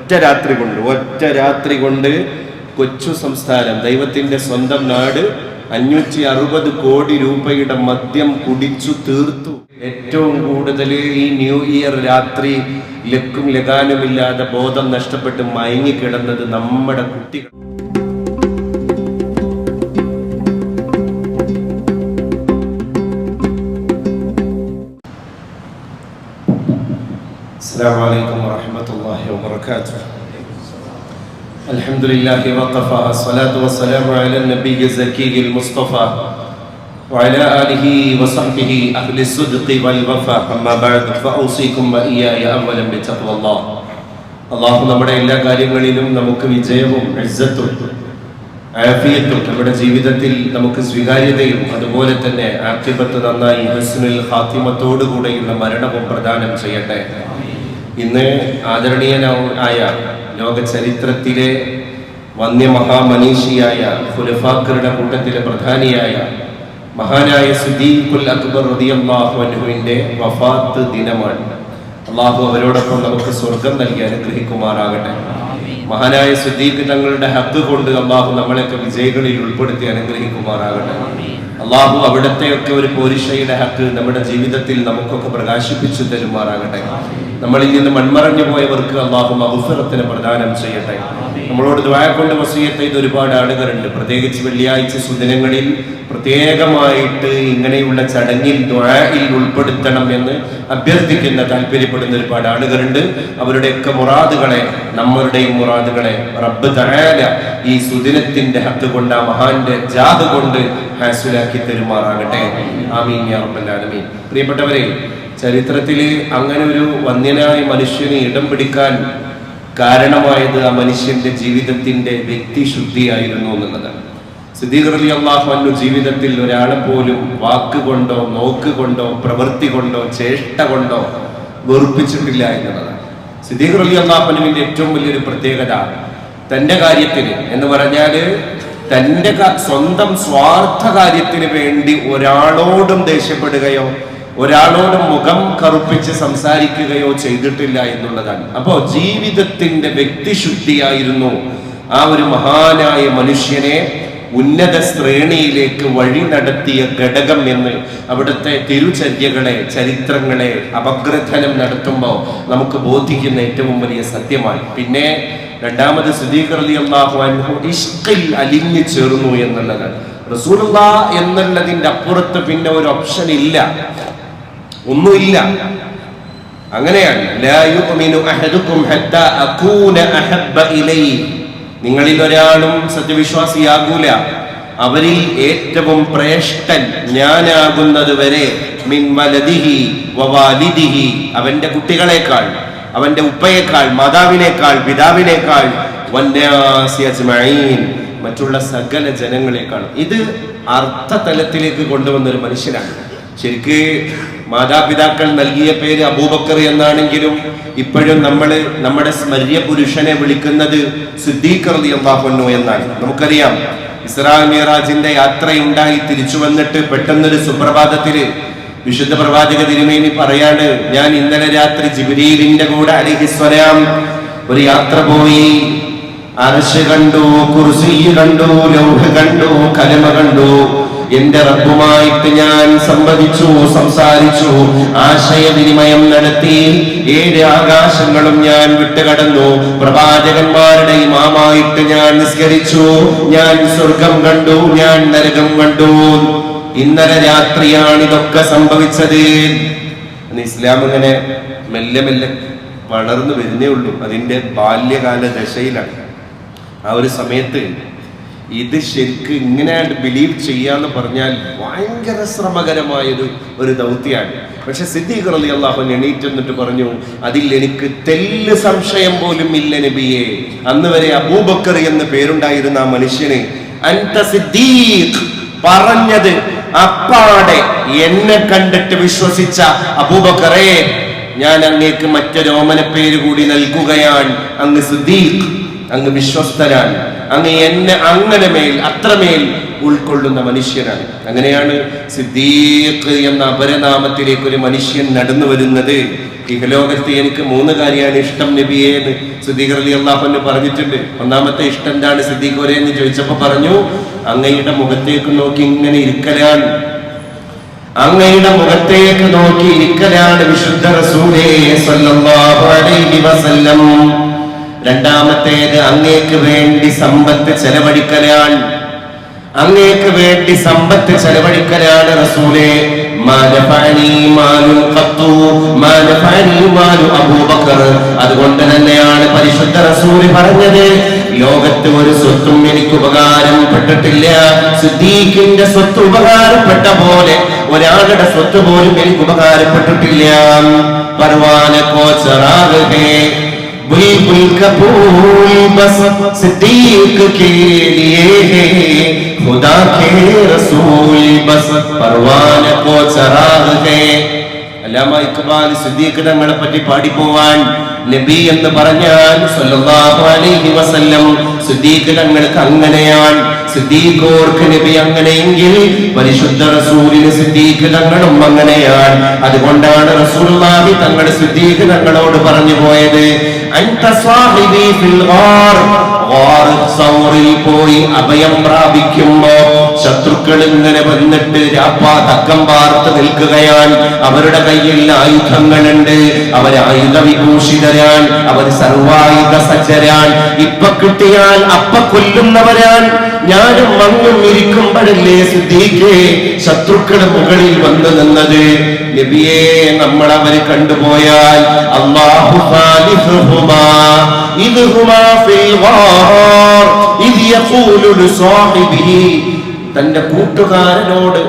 ഒറ്റ രാത്രി കൊണ്ട് കൊച്ചു സംസ്ഥാനം, ദൈവത്തിന്റെ സ്വന്തം നാട് 560 കോടി രൂപയുടെ മദ്യം കുടിച്ചു തീർത്തു. ഏറ്റവും കൂടുതൽ ഈ ന്യൂ ഇയർ രാത്രി ലക്കും ലഗാനുമില്ലാതെ ബോധം നഷ്ടപ്പെട്ട് മയങ്ങിക്കിടന്നത് നമ്മുടെ കുട്ടികൾ. السلام عليكم ورحمة الله وبركاته. الحمد لله وقفا، الصلاة والسلام على النبي الزكي المصطفى وعلى آله وصحبه أهل الصدق والوفاء. أما بعد فأوصيكم وإياي أولا بتقوى الله. അള്ളാഹു നമ്മുടെ എല്ലാ കാര്യങ്ങളിലും നമുക്ക് വിജയവും ഇസ്സത്തും ആഫിയത്തും നമ്മുടെ ജീവിതത്തിൽ നമുക്ക് സ്വീകാര്യതയും അതുപോലെ തന്നെ ആഖിബത്ത് നന്നായി ഹുസ്നുൽ ഖാത്തിമത്തോടുകൂടെയുള്ള മരണവും പ്രദാനം ചെയ്യട്ടെ. ഇന്ന് ആദരണീയനായ ലോക ചരിത്രത്തിലെ വന്യമഹാമനീഷിയായ ഖുലഫാക്കളുടെ കൂട്ടത്തിലെ പ്രധാനിയായ മഹാനായ സിദ്ദീഖുൽ അക്ബർ റളിയല്ലാഹു അൻഹുവിന്റെ വഫാത്ത് ദിനമാണ്. അള്ളാഹു അവരോടൊപ്പം നമുക്ക് സ്വർഗം നൽകി അനുഗ്രഹിക്കുമാറാകട്ടെ. മഹാനായ സിദ്ദീഖ് തങ്ങളുടെ ഹക്ക് കൊണ്ട് അള്ളാഹു നമ്മളെയൊക്കെ വിജയികളിൽ ഉൾപ്പെടുത്തി അനുഗ്രഹിക്കുമാറാകട്ടെ. അള്ളാഹു അവിടത്തെയൊക്കെ ഒരു പോരിഷയുടെ ഹക്ക് നമ്മുടെ ജീവിതത്തിൽ നമുക്കൊക്കെ പ്രകാശിപ്പിച്ചു തരുമാറാകട്ടെ. നമ്മളിൽ നിന്ന് മൺമറഞ്ഞു പോയവർക്ക് അള്ളാഹു മഗ്ഫിറത്തിനെ പ്രദാനം ചെയ്യട്ടെ. നമ്മളോട് ദുആ കൊണ്ട് വസിയത്ത് ചെയ്ത ഒരുപാട് ആളുകളുണ്ട്. പ്രത്യേകിച്ച് വെള്ളിയാഴ്ച സുദിനങ്ങളിൽ പ്രത്യേകമായിട്ട് ഇങ്ങനെയുള്ള ചടങ്ങിൽ ദുആയിൽ ഉൾപ്പെടുത്തണം എന്ന് അഭ്യർത്ഥിക്കുന്ന താല്പര്യപ്പെടുന്ന ഒരുപാട് ആളുകളുണ്ട്. അവരുടെയൊക്കെ മുറാദുകളെ, നമ്മളുടെയും മുറാദുകളെ റബ്ബ് തആല ഈ സുദിനത്തിന്റെ ഹക്ക് കൊണ്ട്, ആ മഹാന്റെ ജാദ് കൊണ്ട് ഹാസിലാക്കി തരുമാറാകട്ടെ. ആമീൻ യാ റബ്ബൽ ആലമീൻ. പ്രിയപ്പെട്ടവരെ, ചരിത്രത്തില് അങ്ങനെ ഒരു വന്യനായ മനുഷ്യന് ഇടം പിടിക്കാൻ കാരണമായത് ആ മനുഷ്യന്റെ ജീവിതത്തിന്റെ വ്യക്തിശുദ്ധിയായിരുന്നു എന്നുള്ളതാണ്. സിദ്ദീഖ് റളിയല്ലാഹു അൻഹു ജീവിതത്തിൽ ഒരാളെ പോലും വാക്കുകൊണ്ടോ നോക്കുകൊണ്ടോ പ്രവൃത്തി കൊണ്ടോ ചേഷ്ട കൊണ്ടോ വെറുപ്പിച്ചിട്ടില്ല എന്നുള്ളതാണ്. സിദ്ദീഖ് റളിയല്ലാഹു അൻഹുവിന്റെ ഏറ്റവും വലിയൊരു പ്രത്യേകത തന്റെ കാര്യത്തിന് എന്ന് പറഞ്ഞാല് തന്റെ സ്വന്തം സ്വാർത്ഥ കാര്യത്തിന് വേണ്ടി ഒരാളോടും ദേഷ്യപ്പെടുകയോ ഒരാളോട് മുഖം കറുപ്പിച്ച് സംസാരിക്കുകയോ ചെയ്തിട്ടില്ല എന്നുള്ളതാണ്. അപ്പോ ജീവിതത്തിന്റെ വ്യക്തിശുദ്ധിയായിരുന്നു ആ ഒരു മഹാനായ മനുഷ്യനെ ഉന്നത ശ്രേണിയിലേക്ക് വഴി നടത്തിയ ഘടകം എന്ന് അവിടുത്തെ തിരുചര്യകളെ, ചരിത്രങ്ങളെ അപഗ്രഥനം നടത്തുമ്പോൾ നമുക്ക് ബോധിക്കുന്ന ഏറ്റവും വലിയ സത്യമാണ്. പിന്നെ രണ്ടാമത് സിദ്ദീഖ് റളിയല്ലാഹു അൻഹു ഇഷ്ഖിൽ അലിഞ്ഞു ചേർന്നു എന്നുള്ളതാണ്. റസൂലുള്ളാഹ് എന്നുള്ളതിന്റെ അപ്പുറത്ത് പിന്നെ ഒരു ഓപ്ഷൻ ഇല്ല, ഒന്നുമില്ല. അങ്ങനെയാണ് ലാ യുഅ്മിനു അഹദുകും ഹത്താ അകൂന അഹബ്ബ ഇലൈഹി, നിങ്ങളിൽ ഒരാളും സത്യവിശ്വാസിയാകൂല അവരിൽ ഏറ്റവും ശ്രേഷ്ഠൻ ഞാനാകുന്നത് വരെ മിൻ വലദിഹി വവാലിദിഹി, അവന്റെ കുട്ടികളെക്കാൾ, അവന്റെ ഉപ്പയേക്കാൾ, മാതാവിനേക്കാൾ, പിതാവിനേക്കാൾ, വന്നാസി അജ്മഈൻ, മറ്റുള്ള സകല ജനങ്ങളെക്കാൾ. ഇത് അർത്ഥതലത്തിലേക്ക് കൊണ്ടുവന്ന ഒരു മനുഷ്യനാണ്. ശരിക്ക് മാതാപിതാക്കൾ നൽകിയ പേര് അബൂബക്കർ എന്നാണെങ്കിലും ഇപ്പോഴും നമ്മുടെ സ്മര്യ പുരുഷനെ വിളിക്കുന്നത് സിദ്ദീഖ് റളിയല്ലാഹു അൻഹു എന്നാണ്. നമുക്കറിയാം, ഇസ്രാ മിഅ്റാജിന്റെ യാത്രയുണ്ടായി തിരിച്ചു വന്നിട്ട് പെട്ടെന്നൊരു സുപ്രഭാതത്തില് വിശുദ്ധ പ്രവാചക തിരുമേനി പറയാണ്, ഞാൻ ഇന്നലെ രാത്രി ജിബ്രീലിന്റെ കൂടെ അലൈഹിസ്സലാം ഒരു യാത്ര പോയി. അർശ് കണ്ടു, കുർസി കണ്ടു, ലൗഹ് കണ്ടു, കലമ കണ്ടു. എന്റെ റബ്ബുമായിട്ട് ഞാൻ സംവദിച്ചു, സംസാരിച്ചു, ആശയവിനിമയം നടത്തി. 7 ആകാശങ്ങളും ഞാൻ വിട്ടുകടന്നു. പ്രവാചകന്മാരുടെ ഇമാമായിട്ട് ഞാൻ നിസ്കരിച്ചു. ഞാൻ സ്വർഗം കണ്ടു, ഞാൻ നരകം കണ്ടു. ഇന്നലെ രാത്രിയാണ് ഇതൊക്കെ സംഭവിച്ചത്. ഇസ്ലാം ഇങ്ങനെ മെല്ലെ മെല്ലെ വളർന്നു വരുന്നേ ഉള്ളൂ. അതിന്റെ ബാല്യകാല ദശയിലാണ്. ആ ഒരു സമയത്ത് ഇത് ശരിക്ക് ഇങ്ങനെ ബിലീവ് ചെയ്യാന്ന് പറഞ്ഞാൽ ഭയങ്കര ശ്രമകരമായൊരു ദൗത്യമാണ്. പക്ഷെ സിദ്ദീഖ് റളിയല്ലാഹു അൻഹു എണീറ്റ് എന്നിട്ട് പറഞ്ഞു, അതിൽ എനിക്ക് തെല്ല് സംശയം പോലും ഇല്ല നബിയെ. അന്ന് വരെ അബൂബക്കർ എന്ന് പേരുണ്ടായിരുന്ന ആ മനുഷ്യന് അൻത സിദ്ദീഖ് പറഞ്ഞത് അപ്പാടെ എന്നെ കണ്ടിട്ട് വിശ്വസിച്ച അബൂബക്കറെ, ഞാൻ അങ്ങേക്ക് മറ്റൊരു ഓമന പേര് കൂടി നൽകുകയാണ്. അങ്ങ് സിദ്ദീഖ്, അങ്ങ് വിശ്വസ്തനാണ്. അങ്ങ് എന്നെ അങ്ങനെ അത്രമേൽ ഉൾക്കൊള്ളുന്ന മനുഷ്യനാണ്. അങ്ങനെയാണ് സിദ്ദീഖ് എന്ന അപരനാമത്തിലേക്ക് ഒരു മനുഷ്യൻ നടന്നു വരുന്നത്. ഇഹലോകത്ത് എനിക്ക് 3 കാര്യമാണ് ഇഷ്ടം നബിയേ എന്ന് സിദ്ദീഖ് റളിയല്ലാഹു അൻഹു പറഞ്ഞിട്ടുണ്ട്. ഒന്നാമത്തെ ഇഷ്ടം എന്താണ് സിദ്ദീഖ് ഒരേ എന്ന് ചോദിച്ചപ്പോ പറഞ്ഞു, അങ്ങയുടെ മുഖത്തേക്ക് നോക്കി ഇങ്ങനെ ഇരിക്കലാണ്. അങ്ങയുടെ മുഖത്തേക്ക് നോക്കി ഇരിക്കലാണ് വിശുദ്ധ റസൂലേ സ്വല്ലല്ലാഹു അലൈഹി വസല്ലം. രണ്ടാമത്തേത് അങ്ങേക്ക് വേണ്ടി സമ്പത്ത് ചെലവഴിക്കലാണ്. അങ്ങേക്ക് വേണ്ടി സമ്പത്ത് ചെലവഴിക്കലാണ് റസൂലേ. അതുകൊണ്ട് തന്നെയാണ് പരിശുദ്ധ റസൂല് പറഞ്ഞത്, ലോകത്ത് ഒരു സ്വത്തും എനിക്ക് ഉപകാരപ്പെട്ടിട്ടില്ല. സിദ്ദീഖിന്റെ സ്വത്ത് ഉപകാരപ്പെട്ട പോലെ ഒരാളുടെ സ്വത്ത് പോലും എനിക്ക് ഉപകാരപ്പെട്ടിട്ടില്ല. പർവാന കോ ചറാഗ് ഹേ बुलबुल का फूल बस सिद्दीक के लिए है, खुदा के रसूल बस परवान को चराग है. അല്ലാമ ഇഖ്ബാൽ സിദ്ദീഖ് തങ്ങളെ പറ്റി പാടിപ്പോവാൻ നബി എന്ന് പറഞ്ഞാൽ സല്ലല്ലാഹു അലൈഹി വസല്ലം സിദ്ദീഖ് തങ്ങൾക്ക് അങ്ങനെയാണ്. സിദ്ദീഖോർക്ക് നബി അങ്ങനെയെങ്കിൽ പരിശുദ്ധ റസൂലിന് സിദ്ദീഖ് തങ്ങളും അങ്ങനെയാണ്. അതുകൊണ്ടാണ് റസൂലുള്ളാഹി തങ്ങൾ സിദ്ദീഖ് തങ്ങളോട് പറഞ്ഞു പോയത്, അൻത സ്വാഹിബി ഫിൽ ഗാർ. ഗാർ സൗറിൽ പോയി അഭയം പ്രാപിക്കുമ്പോ ശത്രുക്കൾ ഇങ്ങനെ വന്നിട്ട് തക്കം പാർത്ത് നിൽക്കുകയാണ്. അവരുടെ കയ്യിൽ ആയുധങ്ങളുണ്ട്, അവർ ആയുധ വിഭൂഷിതരാൻ, അവർ സർവായുധ സജ്ജരാൻ. ഇപ്പൊ കിട്ടിയാൽ അപ്പ കൊല്ലുന്നവരാൻ. ഞാനും മങ്ങും ഇരിക്കുമ്പോഴല്ലേ സിദ്ദീഖേ ശത്രുക്കളുടെ മുകളിൽ വന്നു നിന്നത്. നബിയെ, നമ്മൾ അവരെ കണ്ടുപോയാൽ അല്ലാഹു ഖാലിഫുഹുമാ ഇദ് ഹുമാ ഫിൽ ഗാർ ഇദ് യഖൂലു ലിസാഹിബിഹി. തന്റെ കൂട്ടുകാരനോട്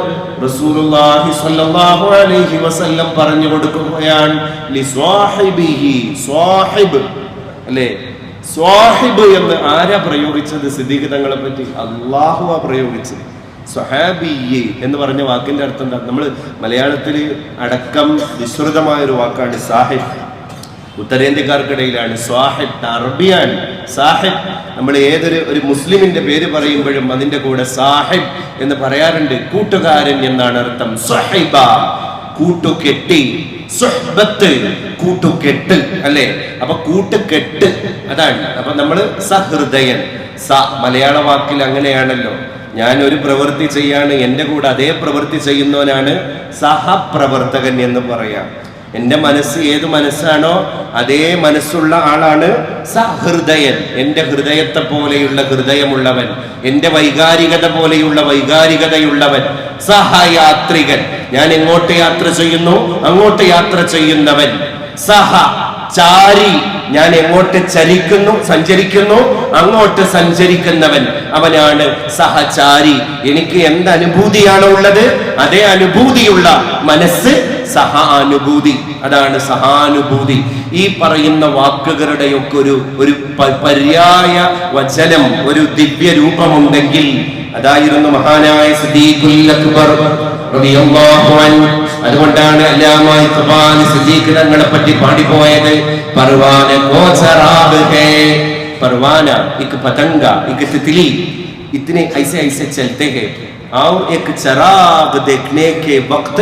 റസൂലുള്ളാഹി സ്വല്ലല്ലാഹു അലൈഹി വസല്ലം പറഞ്ഞു കൊടുക്കുകയാണ്, ലിസ്വാഹിബിഹി. സ്വാഹിബ് അല്ലേ, സ്വാഹിബ് എന്ന് ആരാ പ്രയോഗിച്ചത്? സിദ്ദീഖ് തങ്ങളെ പറ്റി അല്ലാഹുവാ പ്രയോഗിച്ചത്. സ്വഹാബിയ്യ് എന്ന് പറഞ്ഞ വാക്കിന്റെ അർത്ഥം എന്താ? നമ്മൾ മലയാളത്തിൽ അടക്കം വിശ്രുതമായ ഒരു വാക്കാണ് സാഹിബ്. ഉത്തരേന്ത്യക്കാർക്കിടയിലാണ് സ്വാഹിബ്, അറബിയാണ് സാഹിബ്. നമ്മൾ ഒരു മുസ്ലിമിന്റെ പേര് പറയുമ്പോഴും അതിന്റെ കൂടെ സാഹിബ് എന്ന് പറയാറുണ്ട്. കൂട്ടുകാരൻ എന്നാണ് അർത്ഥം. സ്വഹിബ കൂട്ടുകെട്ടി, സുഹ്ബത്ത് കൂട്ടുകെട്ട് അല്ലേ. അപ്പൊ കൂട്ടുകെട്ട് അതാണ്. അപ്പൊ നമ്മള് സഹൃദയൻ, മലയാള വാക്കിൽ അങ്ങനെയാണല്ലോ. ഞാൻ ഒരു പ്രവൃത്തി ചെയ്യാണ്, എന്റെ കൂടെ അതേ പ്രവൃത്തി ചെയ്യുന്നവനാണ് സഹപ്രവർത്തകൻ എന്ന് പറയാം. എന്റെ മനസ്സ് ഏത് മനസ്സാണോ അതേ മനസ്സുള്ള ആളാണ് സഹൃദയൻ. എന്റെ ഹൃദയത്തെ പോലെയുള്ള ഹൃദയമുള്ളവൻ, എന്റെ വൈകാരികത പോലെയുള്ള വൈകാരികതയുള്ളവൻ. സഹയാത്രികൻ, ഞാൻ എങ്ങോട്ട് യാത്ര ചെയ്യുന്നു അങ്ങോട്ട് യാത്ര ചെയ്യുന്നവൻ. സഹ ചാരി, ഞാൻ എങ്ങോട്ട് സഞ്ചരിക്കുന്നു അങ്ങോട്ട് സഞ്ചരിക്കുന്നവൻ, അവനാണ് സഹചാരി. എനിക്ക് എന്ത് അനുഭൂതിയാണോ ഉള്ളത് അതേ അനുഭൂതിയുള്ള മനസ്സ് സഹാനുഭൂതി. അതാണ് സഹാനുഭൂതി. ഈ പറയുന്ന വാക്കുകളുടെയൊക്കെ ഒരു പര്യായ വചനം, ഒരു ദിവ്യ രൂപമുണ്ടെങ്കിൽ അതായിരുന്നു മഹാനായ സിദ്ദീഖുൽ അക്ബർ റളിയല്ലാഹു അൻഹു. അതുകൊണ്ടാണ് അല്ലാമ ഇഖ്ബാൽ സിദ്ദീഖ് തങ്ങളെ പറ്റി പാടിപ്പോയത്, പർവാന കോ ചറാഗ് ഹേ. परवाना एक पतंगा एक तितली इतने ऐसे ऐसे चलते हैं और एक चराग देखने के वक्त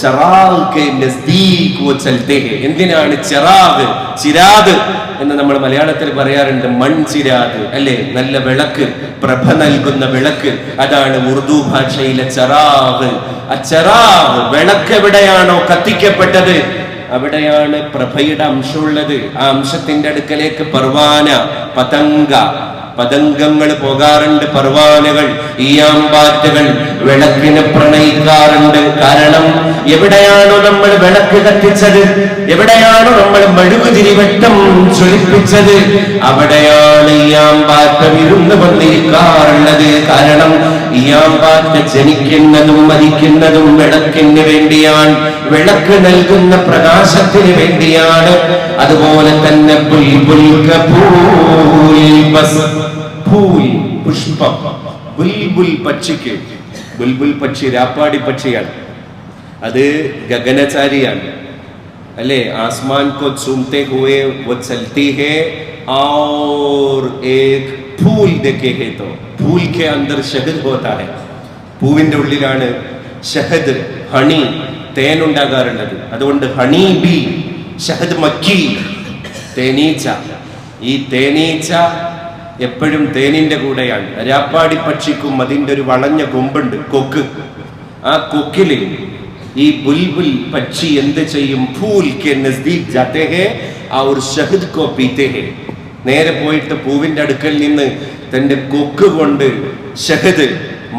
चराग के नजदीक वो चलते हैं. എന്തിനാണ് ചിറാഗ്, ചിരാഗ് എന്ന് നമ്മൾ മലയാളത്തിൽ പറയാറുണ്ട്. മൺചിരാഗ് അല്ലേ, നല്ല വിളക്ക്, പ്രഭ നൽകുന്ന വിളക്ക്. അതാണ് ഉറുദു ഭാഷയിലെ ചറാഗ്. ആ ചറാഗ്, വിളക്ക് എവിടെയാണോ കത്തിക്കപ്പെട്ടത് അവിടെയാണ് പ്രഭയുടെ അംശമുള്ളത്. ആ അംശത്തിന്റെ അടുക്കലേക്ക് പർവാന, പതംഗ, പതംഗങ്ങൾ പോകാറുണ്ട്. പർവാനകൾ, ഈയാമ്പാറ്റകൾ വിളക്കിനെ പ്രണയിക്കാറുണ്ട്. കാരണം എവിടെയാണോ നമ്മൾ വിളക്ക് കത്തിച്ചത്, എവിടെയാണോ നമ്മൾ മെഴുകുതിരി വെട്ടം ജ്വലിപ്പിച്ചത്, അവിടെയാണ് ഈയാമ്പാറ്റ വിരുന്ന് വന്നിരിക്കാറുള്ളത്. കാരണം ഈയാമ്പാറ്റ ജനിക്കുന്നതും മരിക്കുന്നതും വിളക്കിന് വേണ്ടിയാണ്, വിളക്ക് നൽകുന്ന പ്രകാശത്തിന് വേണ്ടിയാണ്. അതുപോലെ തന്നെ പുഷ്പം, ബുൽബുൽ പക്ഷിക്ക്, ബുൽബുൽ പക്ഷി രാപ്പാടി പക്ഷിയാണ്, അത് ഗഗനചാരിയാണ് അല്ലേ. ആസ്മാൻ കോ ചൂമത്തെ ഹുए वो चलती है और एक फूल देखे है तो फूल के अंदर शहद होता है. പൂവിന്റെ ഉള്ളിലാണ് ഷഹദ്, ഹണി, തേൻ ഉണ്ടാകാറുള്ളത്. അതുകൊണ്ട് ഹണി ബി, ഷഹദ് മക്കി, തേനീച്ച. ഈ തേനീച്ച എപ്പോഴും തേനിന്റെ കൂടെയാണ്. രാപ്പാടി പക്ഷിക്കും അതിൻ്റെ ഒരു വളഞ്ഞ കൊമ്പുണ്ട്, കൊക്ക്. ആ കൊക്കില് ഈ ബുൽബുൽ പക്ഷി എന്ത് ചെയ്യും? ഫൂൽ കെ നസ്ദീക് ജാത്തെ ഹേ ഔർ ഷഹദ് കോ പീത്തെ ഹേ. നേരെ പോയിട്ട് പൂവിന്റെ അടുക്കൽ നിന്ന് തന്റെ കൊക്ക് കൊണ്ട് ഷഹദ്,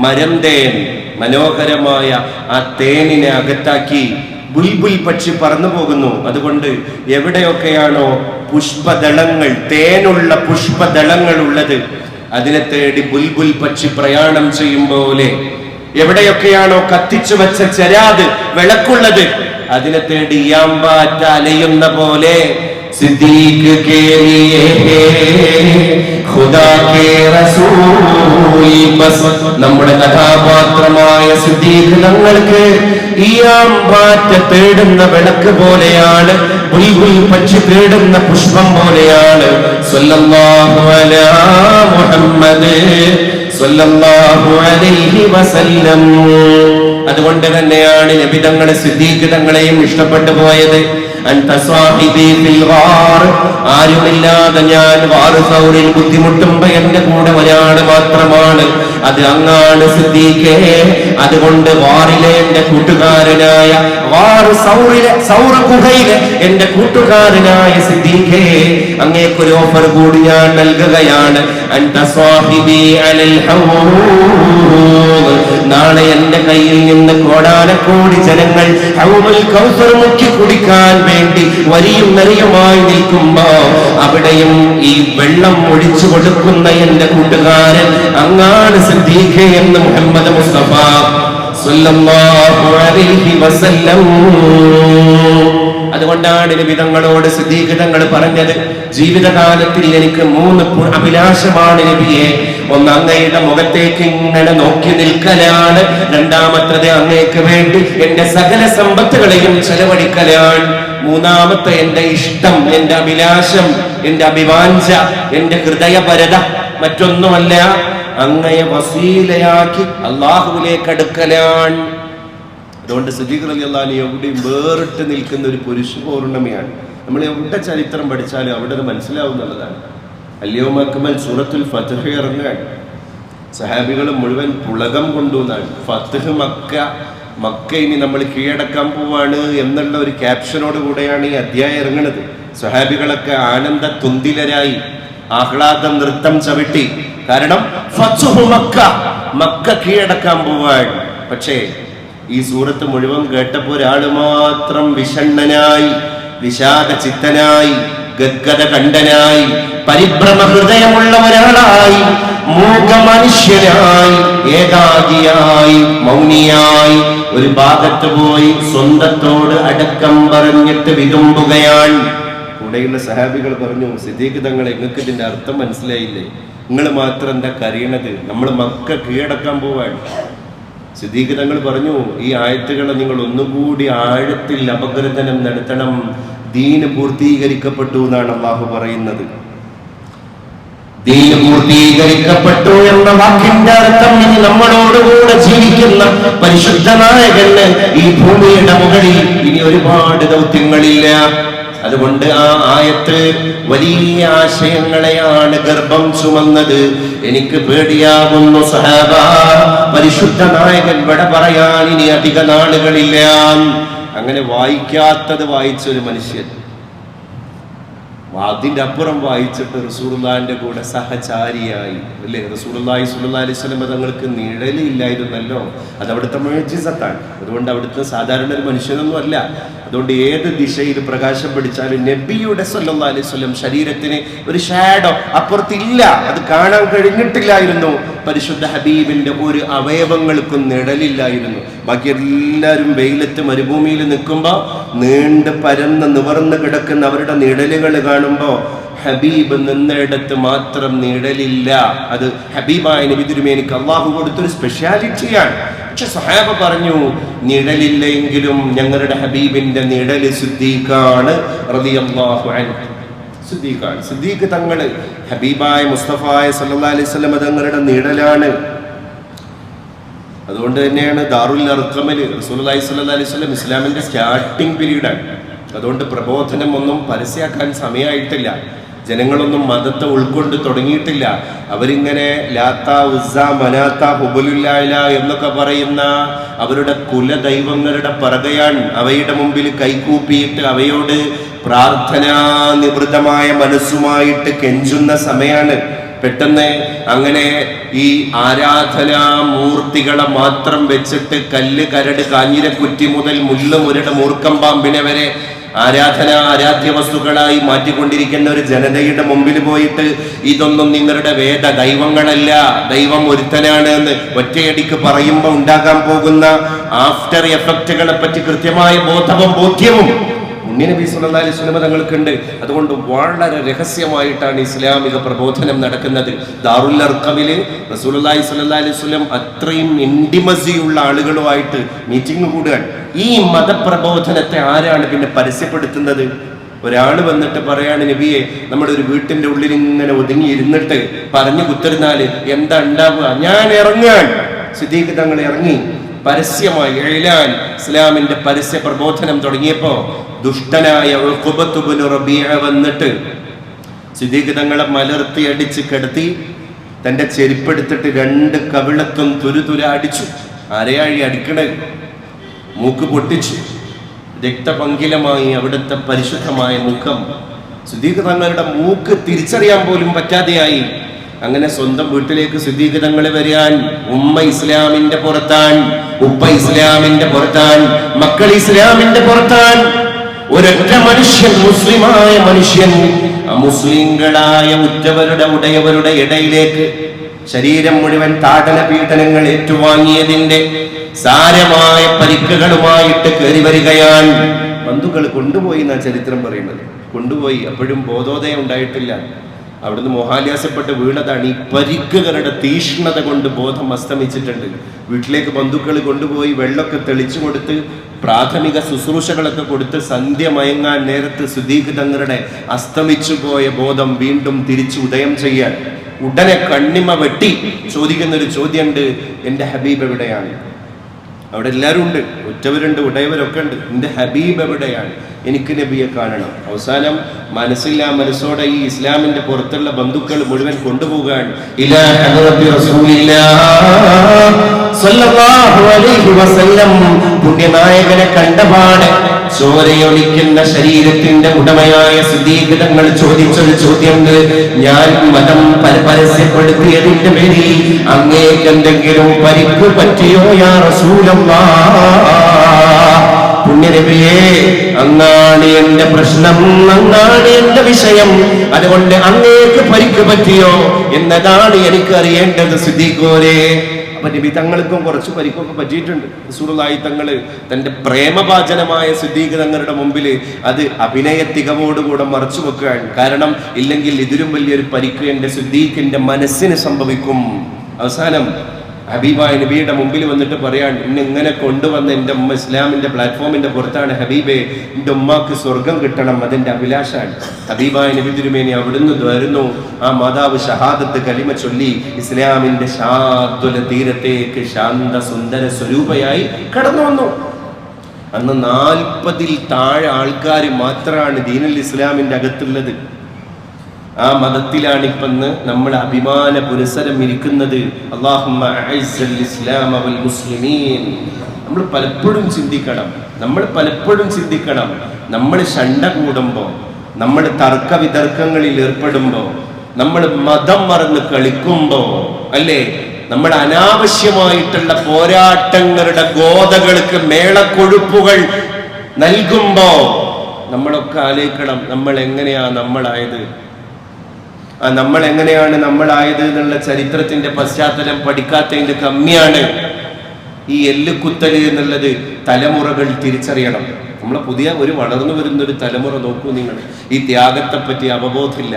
മരം തേൻ, മനോഹരമായ ആ തേനിനെ അകത്താക്കി ബുൽബുൽ പക്ഷി പറന്നു പോകുന്നു. അതുകൊണ്ട് എവിടെയൊക്കെയാണോ പുഷ്പദളങ്ങൾ, തേനുള്ള പുഷ്പദളങ്ങൾ ഉള്ളത്, അതിനെ തേടി ബുൽബുൽ പക്ഷി പ്രയാണം ചെയ്യും പോലെ, എവിടെയൊക്കെയാണോ കത്തിച്ചു വെച്ച ചെരാത്, വിളക്കുള്ളത്, അതിനെ തേടി യാമ്പാറ്റ അലയുന്ന പോലെ സിദ്ദീഖ് കേ ലിയേ ഖുദാ കേ റസൂൽ ബസ്, നമ്മുടെ കഥാപാത്രമായ സിദ്ദീഖ് തങ്ങൾക്ക് ഈ യാമ്പാറ്റ തേടുന്ന വിളക്ക് പോലെയാണ്, ബുൽബുൽ പക്ഷി തേടുന്ന പുഷ്പം പോലെയാണ്. സല്ലല്ലാഹു അലാ മുഹമ്മദ് സല്ലല്ലാഹു അലൈഹി വസല്ലം. അതുകൊണ്ട് തന്നെയാണ് നബി തങ്ങളെ, സിദ്ദീഖ് തങ്ങളെയും ഇഷ്ടപ്പെട്ടു പോയത്. അൻത സാഹിബി ഫിൽ ഗാർ, ആരുമില്ലാതെ ഞാൻ വാറ് സൗറിൽ ബുദ്ധിമുട്ടുമ്പോ എന്റെ കൂടെ ഒരാൾ മാത്രമാണ്, അത് അങ്ങാണ് സിദ്ദീഖേ. അതുകൊണ്ട് വാറിലെ എന്റെ കൂട്ടുകാരനായ, വാറ് സൗറിലെ, സൗറ ഗുഹയിലെ എന്റെ കൂട്ടുകാരനായ സിദ്ദീഖേ, അങ്ങേക്കൊരു ഓഫർ കൂടി ഞാൻ നൽകുകയാണ്. അൻത സാഹിബി അലൽ ഹൗദ്, നാളെ എന്റെ കയ്യിൽ നിന്ന് കോടാനക്കോടി ജനങ്ങൾ ഹൗദുൽ കൗസർ മുക്കി കുടിക്കാൻ വേണ്ടി വരിയും നിറയുമായി നിൽക്കുമ്പോ അവിടെയും ഈ വെള്ളം ഒഴിച്ചു കൊടുക്കുന്ന എന്റെ കൂട്ടുകാരൻ അങ്ങാണ് സിദ്ദീഖ് എന്ന് മുഹമ്മദ് മുസ്തഫ സല്ലല്ലാഹു അലൈഹി വസല്ലം. അതുകൊണ്ടാണ് നബി തങ്ങളോട് സിദ്ദീഖ് തങ്ങൾ പറഞ്ഞത്, ജീവിതകാലത്തിൽ എനിക്ക് 3 അഭിലാഷമാണ് നബിയെ. ഒന്ന്, അങ്ങയുടെ മുഖത്തേക്ക് ഇങ്ങനെ നോക്കി നിൽക്കലാണ്. രണ്ടാമത്തത്, അങ്ങേക്ക് വേണ്ടി എന്റെ സകല സമ്പത്തുകളെയും ചെലവഴിക്കലാണ്. മൂന്നാമത്തെ, എന്റെ ഇഷ്ടം, എന്റെ അഭിലാഷം, എന്റെ അഭിവാഞ്ച, എന്റെ ഹൃദയപരത മറ്റൊന്നുമല്ല, അങ്ങയെ വസീലയാക്കി അള്ളാഹുവിലേക്ക് അടുക്കലാണ്. അതുകൊണ്ട് സിദ്ദീഖ് റളിയല്ലാഹു അൻഹു എവിടെയും വേറിട്ട് നിൽക്കുന്ന ഒരു പുരുഷ പൗർണമിയാണ്. നമ്മൾ എവിടെ ചരിത്രം പഠിച്ചാലും അവിടെ അത് മനസ്സിലാവുന്നുള്ളതാണ്. അൽയൗമ അക്മൽ സൂറത്തുൽ ഫത്ഹ് ഇറങ്ങാൻ സഹാബികൾ മുഴുവൻ പുളകം കൊണ്ടുവന്നാണ്. ഫത്ഹ് മക്ക, മക്ക ഇനി നമ്മൾ കീഴടക്കാൻ പോവാണ് എന്നുള്ള ഒരു ക്യാപ്ഷനോട് കൂടെയാണ് ഈ അധ്യായം ഇറങ്ങുന്നത്. സഹാബികളൊക്കെ ആനന്ദ തുന്തിലരായി ആഹ്ലാദം നൃത്തം ചവിട്ടി. കാരണം ഫത്ഹു മക്ക, മക്ക കീഴടക്കാൻ പോവാൻ. പക്ഷേ ഈ സൂറത്ത് മുഴുവൻ കേട്ടപ്പോൾ ഒരാള് മാത്രം വിഷണ്ണനായി, വിഷാദ ചിത്തനായി, ഗദ്ഗദ കണ്ഠനായി, പരിഭ്രമ ഹൃദയമുള്ള ഒരാളായി, മൂക മനുഷ്യനായി, ഏകാകിയായി, മൗനിയായി ഒരു ഭാഗത്ത് പോയി സ്വന്തത്തോട് അടക്കം പറഞ്ഞിട്ട് വിതുമ്പുകയാണ്. കൂടെയുള്ള സഹാബികൾ പറഞ്ഞു, സിദ്ദീഖ് തങ്ങളെ, നിങ്ങൾക്ക് ഇതിന്റെ അർത്ഥം മനസ്സിലായില്ലേ? നിങ്ങൾ മാത്രം എന്താ കരയണത്? നമ്മൾ മക്ക കീഴടക്കാൻ പോവാണ്. സിദ്ദീഖ് തങ്ങൾ പറഞ്ഞു, ഈ ആയത്തുകളെ നിങ്ങൾ ഒന്നുകൂടി ആഴത്തിൽ അപഗ്രഥനം നടത്തണം. ദീന് പൂർത്തീകരിക്കപ്പെട്ടു എന്നാണ് അല്ലാഹു പറയുന്നത്. ദീന് പൂർത്തീകരിക്കപ്പെട്ടു എന്ന വാക്കിന്റെ അർത്ഥം, ഇനി നമ്മളോടുകൂടെ ജീവിക്കുന്ന പരിശുദ്ധ നായകന് ഈ ഭൂമിയുടെ മുകളിൽ ഇനി ഒരുപാട് ദൗത്യങ്ങളില്ല. അതുകൊണ്ട് ആ ആയത്ത് വലിയ ആശയങ്ങളെയാണ് ഗർഭം ചുമന്നത്. എനിക്ക് പേടിയാകുന്നു സഹാബ, പരിശുദ്ധ നായകൻ വിട പറയാൻ ഇനി അധിക നാളുകളില്ല. അങ്ങനെ വായിക്കാത്തത് വായിച്ചൊരു മനുഷ്യൻ അതിന്റെ അപ്പുറം വായിച്ചിട്ട് റസൂലുള്ളാഹിന്റെ കൂടെ സഹചാരിയായി, അല്ലേ? റസൂലുള്ളാഹി സ്വല്ലല്ലാഹി അലൈഹി വസല്ലം തങ്ങൾക്ക് നിഴലില്ലായിരുന്നല്ലോ. അത് അവിടുത്തെ മുഅ്ജിസത്താണ്. അതുകൊണ്ട് അവിടുത്തെ സാധാരണ ഒരു മനുഷ്യനൊന്നും അല്ല. അതുകൊണ്ട് ഏത് ദിശയിൽ പ്രകാശം പിടിച്ചാലും നബിയുടെ സ്വല്ലല്ലാഹി അലൈഹി വസല്ലം ശരീരത്തിന് ഒരു ഷാഡോ അപ്പുറത്തില്ല, അത് കാണാൻ കഴിഞ്ഞിട്ടില്ലായിരുന്നു. പരിശുദ്ധ ഹബീബിന്റെ ഒരു അവയവങ്ങൾക്കും നിഴലില്ലായിരുന്നു. ബാക്കി എല്ലാവരും വെയിലത്ത് മരുഭൂമിയിൽ നിൽക്കുമ്പോ നീണ്ട് പരന്ന് നിവർന്ന് കിടക്കുന്ന അവരുടെ നിഴലുകൾ കാണുമ്പോ ഹബീബ് നിന്നിടത്ത് മാത്രം നിഴലില്ല. അത് ഹബീബായ നബി തിരുമേനിക്ക് അള്ളാഹു കൊടുത്തൊരു സ്പെഷ്യാലിറ്റിയാണ്. പക്ഷെ സഹാബ പറഞ്ഞു, നിഴലില്ലെങ്കിലും ഞങ്ങളുടെ ഹബീബിന്റെ നിഴല് സിദ്ദീഖാണ് റളിയല്ലാഹു അൻഹു. സിദ്ദീഖാണ്. സിദ്ദീഖ് തങ്ങള് ഹബീബായ മുസ്തഫായ സല്ലല്ലാഹു അലൈഹി വസല്ലം തങ്ങളുടെ നിഴലാണ്. അതുകൊണ്ട് തന്നെയാണ് ദാറുൽ അർഖമിൽ റസൂലുള്ളാഹി സ്വല്ലല്ലാഹി അലൈഹി വസല്ലം ഇസ്ലാമിന്റെ സ്റ്റാർട്ടിംഗ് പീരീഡാണ്. അതുകൊണ്ട് പ്രബോധനം ഒന്നും പരസ്യമാക്കാൻ സമയമായിട്ടില്ല. ജനങ്ങളൊന്നും മതത്തെ ഉൾക്കൊണ്ട് തുടങ്ങിയിട്ടില്ല. അവരിങ്ങനെ ലാത്ത, ഉസ്സ, മനാത്ത, ഹുബലുല്ലായില എന്നൊക്കെ പറയുന്ന അവരുടെ കുലദൈവങ്ങളുടെ പിറകെയാണ്. അവയുടെ മുമ്പിൽ കൈകൂപ്പിയിട്ട് അവയോട് പ്രാർത്ഥനാ നിവൃതമായ മനസ്സുമായിട്ട് കെഞ്ചുന്ന സമയമാണ്. പെട്ടെന്ന് അങ്ങനെ ഈ ആരാധനാ മൂർത്തികളെ മാത്രം വെച്ചിട്ട് കല്ല്, കരട്, കാഞ്ഞിരക്കുറ്റി മുതൽ മുല്ല്, മുരട്, മൂർക്കം പാമ്പിനെ വരെ ആരാധ്യ വസ്തുക്കളായി മാറ്റിക്കൊണ്ടിരിക്കുന്ന ഒരു ജനതയുടെ മുമ്പിൽ പോയിട്ട് ഇതൊന്നും നിങ്ങളുടെ വേദ ദൈവങ്ങളല്ല, ദൈവം ഒരുത്തനാണ് എന്ന് ഒറ്റയടിക്ക് പറയുമ്പോൾ ഉണ്ടാകാൻ പോകുന്ന ആഫ്റ്റർ എഫക്റ്റുകളെ പറ്റി കൃത്യമായ ബോധ്യവും നബി സല്ലല്ലാഹു അലൈഹി വസല്ലം തങ്ങൾക്കുണ്ട്. അതുകൊണ്ട് വളരെ രഹസ്യമായിട്ടാണ് ഇസ്ലാമിക പ്രബോധനം നടക്കുന്നത്. ദാറുൽ അർഖമിൽ റസൂലുള്ളാഹി സ്വല്ലല്ലാഹു അലൈഹി വസല്ലം അത്രയും ഇന്റിമസിയുള്ള ആളുകളുമായിട്ട് മീറ്റിംഗ് കൂടുകയാണ്. ഈ മതപ്രബോധനത്തെ ആരാണ് പിന്നെ പരസ്യപ്പെടുത്തുന്നത്? ഒരാൾ വന്നിട്ട് പറയാണ്, നബിയെ, നമ്മുടെ ഒരു വീട്ടിന്റെ ഉള്ളിൽ ഇങ്ങനെ ഒതുങ്ങി ഇരുന്നിട്ട് പറഞ്ഞു കുത്തിരുന്നാല് എന്താ ഉണ്ടാവുക? ഞാൻ ഇറങ്ങാൻ. സിദ്ദീഖ് തങ്ങൾ ഇറങ്ങി പരസ്യമായി എഴുലാൻ ഇസ്ലാമിന്റെ പരസ്യ പ്രബോധനം തുടങ്ങിയപ്പോ ദുഷ്ടനായ ഉഖബത്ത് ഇബ്നു റബീഅ വന്നിട്ട് സിദ്ദീഖ് തങ്ങളെ മലർത്തി അടിച്ച് കിടത്തി തന്റെ ചെരുപ്പെടുത്തിട്ട് 2 കവിളത്തും തുരുതുര അടിച്ചു. ആരെയാഴി അടിക്കണത്? മൂക്ക് പൊട്ടിച്ചു. രക്തപങ്കിലമായി അവിടുത്തെ പരിശുദ്ധമായ മുഖം. സിദ്ദീഖ് തങ്ങളുടെ മൂക്ക് തിരിച്ചറിയാൻ പോലും പറ്റാതെയായി. അങ്ങനെ സ്വന്തം വീട്ടിലേക്ക് സിദ്ദീഖ് തങ്ങൾ വരികയാൻ. ഉമ്മ ഇസ്ലാമിന്റെ പുറത്താൻ, ഉപ്പ ഇസ്ലാമിന്റെ പുറത്താൻ, മക്കൾ ഇസ്ലാമിന്റെ പുറത്താൻ. ഒരൊറ്റ മനുഷ്യൻ, മുസ്ലിമായ മനുഷ്യൻ, അമുസ്ലിങ്ങളായ ഉറ്റവരുടെ ഉടയവരുടെ ഇടയിലേക്ക് ശരീരം മുഴുവൻ താടന പീഡനങ്ങൾ ഏറ്റുവാങ്ങിയതിന്റെ സാരമായ പരിക്കുകളുമായിട്ട് കയറി വരികയാണ്. ബന്ധുക്കൾ കൊണ്ടുപോയി എന്നാ ചരിത്രം പറയുന്നത്. കൊണ്ടുപോയി, അപ്പോഴും ബോധോദയം ഉണ്ടായിട്ടില്ല. അവിടുന്ന് മോഹാല്യാസപ്പെട്ട് വീണതാണ്. ഈ പരിക്കുകളുടെ തീഷ്ണത കൊണ്ട് ബോധം അസ്തമിച്ചിട്ടുണ്ട്. വീട്ടിലേക്ക് ബന്ധുക്കൾ കൊണ്ടുപോയി വെള്ളമൊക്കെ തെളിച്ചു കൊടുത്ത് പ്രാഥമിക ശുശ്രൂഷകളൊക്കെ കൊടുത്ത് സന്ധ്യ മയങ്ങാൻ നേരത്ത് സിദ്ദീഖ് തങ്ങളുടെ അസ്തമിച്ചു പോയ ബോധം വീണ്ടും തിരിച്ചു ഉദയം ചെയ്യാൻ ഉടനെ കണ്ണിമ വെട്ടി ചോദിക്കുന്നൊരു ചോദ്യമുണ്ട്, എൻ്റെ ഹബീബ് എവിടെയാണ്? അവിടെ എല്ലാവരും ഉണ്ട്, ഉറ്റവരുണ്ട്, ഉടയവരൊക്കെ ഉണ്ട്. എൻ്റെ ഹബീബ് എവിടെയാണ്? എനിക്ക് നബിയെ കാണണം. അവസാനം മനസ്സില്ലാ മനസ്സോടെ ഈ ഇസ്ലാമിന്റെ പുറത്തുള്ള ബന്ധുക്കൾ മുഴുവൻ കൊണ്ടുപോകാൻ പുണ്യനായകനെ കണ്ടപാട് ചോരയൊലിക്കുന്ന ശരീരത്തിന്റെ ഉടമയായ സിദ്ദീഖ് തങ്ങൾ ചോദിച്ചൊരു ചോദ്യമുണ്ട്. ഞാൻ മതം പരസ്യപ്പെടുത്തിയതിന്റെ പേരിൽ അങ്ങേക്ക് എന്തെങ്കിലും പരിക്ക് പറ്റിയോ യാ റസൂലല്ലാഹ്? പുണ്യനബിയേ, അങ്ങാണ് എന്റെ പ്രശ്നം, അങ്ങാണ് എന്റെ വിഷയം. അതുകൊണ്ട് അങ്ങേക്ക് പരിക്ക് പറ്റിയോ എന്നതാണ് എനിക്ക് അറിയേണ്ടത് സിദ്ദീഖോരേ. അപ്പൊ നബി തങ്ങൾക്കും കുറച്ച് പരിക്കൊക്കെ പറ്റിയിട്ടുണ്ട്. റസൂലുള്ളാഹി തങ്ങള് തന്റെ പ്രേമഭാജനമായ സിദ്ദീഖ് തങ്ങളുടെ മുമ്പിൽ അത് അഭിനയ തികവോടുകൂടെ മറച്ചു വെക്കുകയാണ്. കാരണം ഇല്ലെങ്കിൽ ഇതിലും വലിയൊരു പരിക്ക് എന്റെ സിദ്ദീഖിന്റെ മനസ്സിന് സംഭവിക്കും. അവസാനം ഹബീബായ നബിയുടെ മുമ്പിൽ വന്നിട്ട് പറയാൻ, ഇങ്ങനെ കൊണ്ടുവന്ന എൻ്റെ ഉമ്മ ഇസ്ലാമിന്റെ പ്ലാറ്റ്ഫോമിന്റെ പുറത്താണ്. ഹബീബെ, എൻ്റെ ഉമ്മാക്ക് സ്വർഗം കിട്ടണം, അതിന്റെ അഭിലാഷാണ്. ഹബീബായ നബി തിരുമേനി അവിടുന്ന് വരുന്നു. ആ മാതാവ് ഷഹാദത്ത് കലിമ ചൊല്ലി ഇസ്ലാമിന്റെ ശാദ്വല തീരത്തേക്ക് ശാന്ത സുന്ദര സ്വരൂപയായി കടന്നു വന്നു. അന്ന് 40-ൽ താഴെ ആൾക്കാർ മാത്രമാണ് ദീനുൽ ഇസ്ലാമിന്റെ അകത്തുള്ളത്. ആ മതത്തിലാണ് ഇപ്പന്ന് നമ്മൾ അഭിമാന പുരസരം ഇരിക്കുന്നത്. അല്ലാഹുമ്മ അഇസ്സൽ ഇസ്ലാമ വൽ മുസ്ലിമീൻ. നമ്മൾ പലപ്പോഴും ചിന്തിക്കണം, നമ്മൾ ശണ്ട കൂടുമ്പോൾ, നമ്മൾ തർക്ക വിതർക്കങ്ങളിൽ ഏർപ്പെടുമ്പോൾ, നമ്മൾ മതം മറന്ന് കളിക്കുമ്പോ, അല്ലേ, നമ്മൾ അനാവശ്യമായിട്ടുള്ള പോരാട്ടങ്ങളുടെ ഗോതകൾക്ക് മേളക്കൊഴുപ്പുകൾ നൽകുമ്പോ നമ്മളൊക്കെ ആലോചിക്കണം, നമ്മൾ എങ്ങനെയാണ് നമ്മളായത് എന്നുള്ള ചരിത്രത്തിന്റെ പശ്ചാത്തലം പഠിക്കാത്തതിന്റെ കമ്മിയാണ്. ഈ എല്ലുകുത്തല് എന്നുള്ളത് തലമുറകൾ തിരിച്ചറിയണം. നമ്മളെ പുതിയ ഒരു വളർന്നു വരുന്ന ഒരു തലമുറ നോക്കൂ നിങ്ങൾ, ഈ ത്യാഗത്തെ പറ്റി അവബോധമില്ല.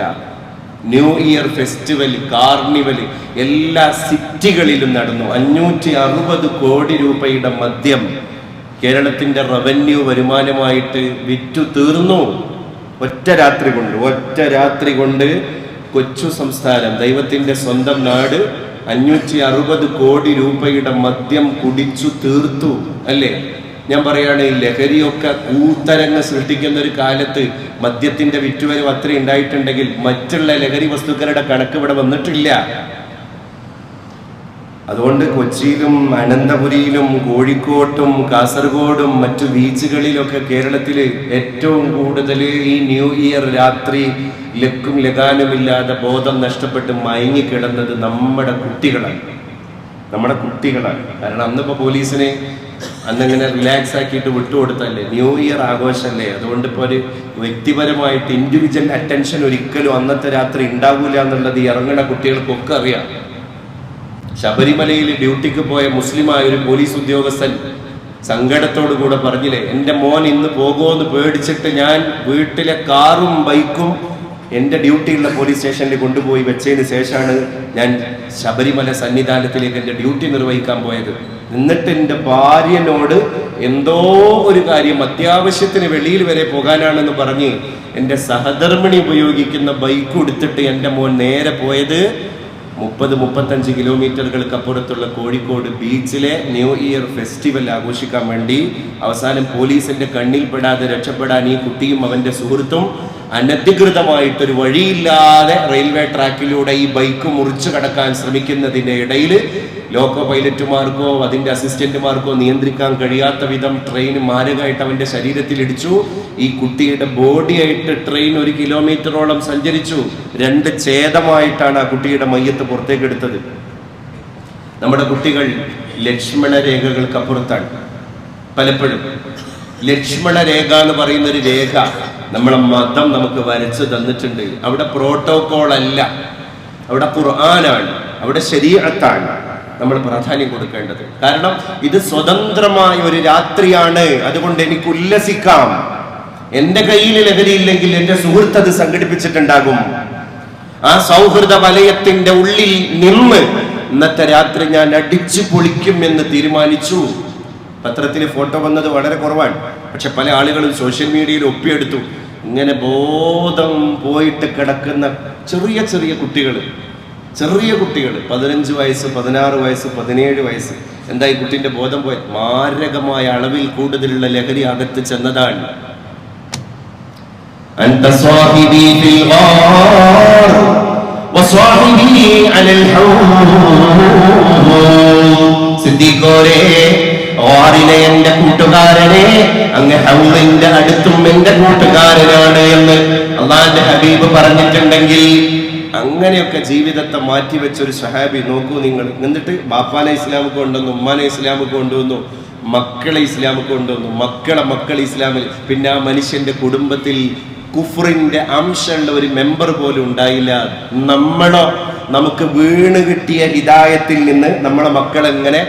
ന്യൂ ഇയർ ഫെസ്റ്റിവൽ, കാർണിവൽ എല്ലാ സിറ്റികളിലും നടന്നു. 560 കോടി രൂപയുടെ മദ്യം കേരളത്തിന്റെ റവന്യൂ വരുമാനമായിട്ട് വിറ്റു തീർന്നു. ഒറ്റ രാത്രി കൊണ്ട് കൊച്ചു സംസ്ഥാനം, ദൈവത്തിന്റെ സ്വന്തം നാട് 560 കോടി രൂപയുടെ മദ്യം കുടിച്ചു തീർത്തു അല്ലേ? ഞാൻ പറയാണ്, ലഹരിയൊക്കെ കൂത്തരങ്ങ് സൃഷ്ടിക്കുന്ന ഒരു കാലത്ത് മദ്യത്തിന്റെ വിറ്റുവരവ് അത്ര ഉണ്ടായിട്ടുണ്ടെങ്കിൽ മറ്റുള്ള ലഹരി വസ്തുക്കളുടെ കണക്ക് ഇവിടെ വന്നിട്ടില്ല. അതുകൊണ്ട് കൊച്ചിയിലും അനന്തപുരിയിലും കോഴിക്കോട്ടും കാസർഗോഡും മറ്റു ബീച്ചുകളിലൊക്കെ കേരളത്തില് ഏറ്റവും കൂടുതൽ ഈ ന്യൂ ഇയർ രാത്രി ലക്കും ലഗാനുമില്ലാതെ ബോധം നഷ്ടപ്പെട്ട് മയങ്ങിക്കിടന്നത് നമ്മുടെ കുട്ടികളാണ്. കാരണം അന്നിപ്പോ പോലീസിനെ അന്നിങ്ങനെ റിലാക്സ് ആക്കിയിട്ട് വിട്ടുകൊടുത്തല്ലേ, ന്യൂ ഇയർ ആഘോഷമല്ലേ. അതുകൊണ്ട് ഇപ്പോൾ ഒരു വ്യക്തിപരമായിട്ട് ഇൻഡിവിജ്വൽ അറ്റൻഷൻ ഒരിക്കലും അന്നത്തെ രാത്രി ഉണ്ടാവില്ല എന്നുള്ളത് ഇറങ്ങുന്ന കുട്ടികൾക്കൊക്കെ അറിയാം. ശബരിമലയിൽ ഡ്യൂട്ടിക്ക് പോയ മുസ്ലിമായ ഒരു പോലീസ് ഉദ്യോഗസ്ഥൻ സങ്കടത്തോടു കൂടെ പറഞ്ഞില്ലേ, എൻ്റെ മോൻ ഇന്ന് പോകുമെന്ന് പേടിച്ചിട്ട് ഞാൻ വീട്ടിലെ കാറും ബൈക്കും എൻ്റെ ഡ്യൂട്ടിയുള്ള പോലീസ് സ്റ്റേഷനിൽ കൊണ്ടുപോയി വെച്ചതിന് ശേഷമാണ് ഞാൻ ശബരിമല സന്നിധാനത്തിലേക്ക് എൻ്റെ ഡ്യൂട്ടി നിർവഹിക്കാൻ പോയത്. എന്നിട്ട് എൻ്റെ ഭാര്യനോട് എന്തോ ഒരു കാര്യം അത്യാവശ്യത്തിന് വെളിയിൽ വരെ പോകാനാണെന്ന് പറഞ്ഞ് എൻ്റെ സഹധർമ്മിണി ഉപയോഗിക്കുന്ന ബൈക്ക് എടുത്തിട്ട് എൻ്റെ മോൻ നേരെ പോയത് 30-35 കിലോമീറ്ററുകൾക്ക് അപ്പുറത്തുള്ള കോഴിക്കോട് ബീച്ചിലെ ന്യൂ ഇയർ ഫെസ്റ്റിവൽ ആഘോഷിക്കാൻ വേണ്ടി. അവസാനം പോലീസിന്റെ കണ്ണിൽപ്പെടാതെ രക്ഷപ്പെടാൻ ഈ കുട്ടിയും അവന്റെ സുഹൃത്തും അനധികൃതമായിട്ടൊരു വഴിയില്ലാതെ റെയിൽവേ ട്രാക്കിലൂടെ ഈ ബൈക്ക് മുറിച്ചു കടക്കാൻ ശ്രമിക്കുന്നതിന്റെ ഇടയിൽ ലോക്കോ പൈലറ്റുമാർക്കോ അതിന്റെ അസിസ്റ്റന്റുമാർക്കോ നിയന്ത്രിക്കാൻ കഴിയാത്ത വിധം ട്രെയിൻ മാരകമായിട്ട് അവന്റെ ശരീരത്തിൽ ഇടിച്ചു. ഈ കുട്ടിയുടെ ബോഡിയായിട്ട് ട്രെയിൻ 1 കിലോമീറ്ററോളം സഞ്ചരിച്ചു. 2 ഛേദമായിട്ടാണ് ആ കുട്ടിയുടെ മയ്യത്ത് പുറത്തേക്ക് എടുത്തത്. നമ്മുടെ കുട്ടികൾ ലക്ഷ്മണ രേഖകൾക്കപ്പുറത്താണ്. പലപ്പോഴും ലക്ഷ്മണ രേഖ എന്ന് പറയുന്ന ഒരു രേഖ നമ്മളെ മതം നമുക്ക് വരച്ചു തന്നിട്ടുണ്ട്. അവിടെ പ്രോട്ടോകോൾ അല്ല, അവിടെ ഖുർആനാണ്, അവിടെ ശരീഅത്താണ് നമ്മൾ പ്രാധാന്യം കൊടുക്കേണ്ടത്. കാരണം ഇത് സ്വതന്ത്രമായ ഒരു രാത്രിയാണ്. അതുകൊണ്ട് എനിക്ക് ഉല്ലസിക്കാം. എന്റെ കയ്യിൽ ലഹരിയില്ലെങ്കിൽ എന്റെ സുഹൃത്ത് അത് സംഘടിപ്പിച്ചിട്ടുണ്ടാകും. ആ സൗഹൃദ വലയത്തിന്റെ ഉള്ളിൽ നിന്ന് ഇന്നത്തെ രാത്രി ഞാൻ അടിച്ചു പൊളിക്കും എന്ന് തീരുമാനിച്ചു. പത്രത്തിൽ ഫോട്ടോ വന്നത് വളരെ കുറവാണ്, പക്ഷെ പല ആളുകളും സോഷ്യൽ മീഡിയയിൽ ഒപ്പിയെടുത്തു. ഇങ്ങനെ ബോധം പോയിട്ട് കിടക്കുന്ന ചെറിയ കുട്ടികൾ 15 വയസ്സ്, 16 വയസ്സ്, 17 വയസ്സ്. എന്താ ഈ കുട്ടിന്റെ ബോധം പോയി? മാരകമായ അളവിൽ കൂടുതലുള്ള ലഹരി അകത്ത് ചെന്നതാണ്. എന്റെ കൂട്ടുകാരനെ, അങ്ങ് ഹൗളിന്റെ അടുത്തും എന്റെ കൂട്ടുകാരനാണ് എന്ന് അള്ളാന്റെ ഹബീബ് പറഞ്ഞിട്ടുണ്ടെങ്കിൽ അങ്ങനെയൊക്കെ ജീവിതത്തെ മാറ്റിവെച്ചൊരു സഹാബി നോക്കൂ നിങ്ങൾ. എന്നിട്ട് ബാപ്പാനെ ഇസ്ലാമിക്ക് കൊണ്ടുവന്നു, ഉമ്മാനെ ഇസ്ലാമിക്ക് കൊണ്ടുവന്നു, മക്കളെ ഇസ്ലാമിക്ക് കൊണ്ടുവന്നു, മക്കളെ ഇസ്ലാമിൽ. പിന്നെ ആ മനുഷ്യന്റെ കുടുംബത്തിൽ കുഫറിന്റെ അംശമുള്ള ഒരു മെമ്പർ പോലും ഉണ്ടായില്ല. നമുക്ക് വീണ് കിട്ടിയ ഹിദായത്തിൽ നിന്ന് നമ്മളെ മക്കളെങ്ങനെ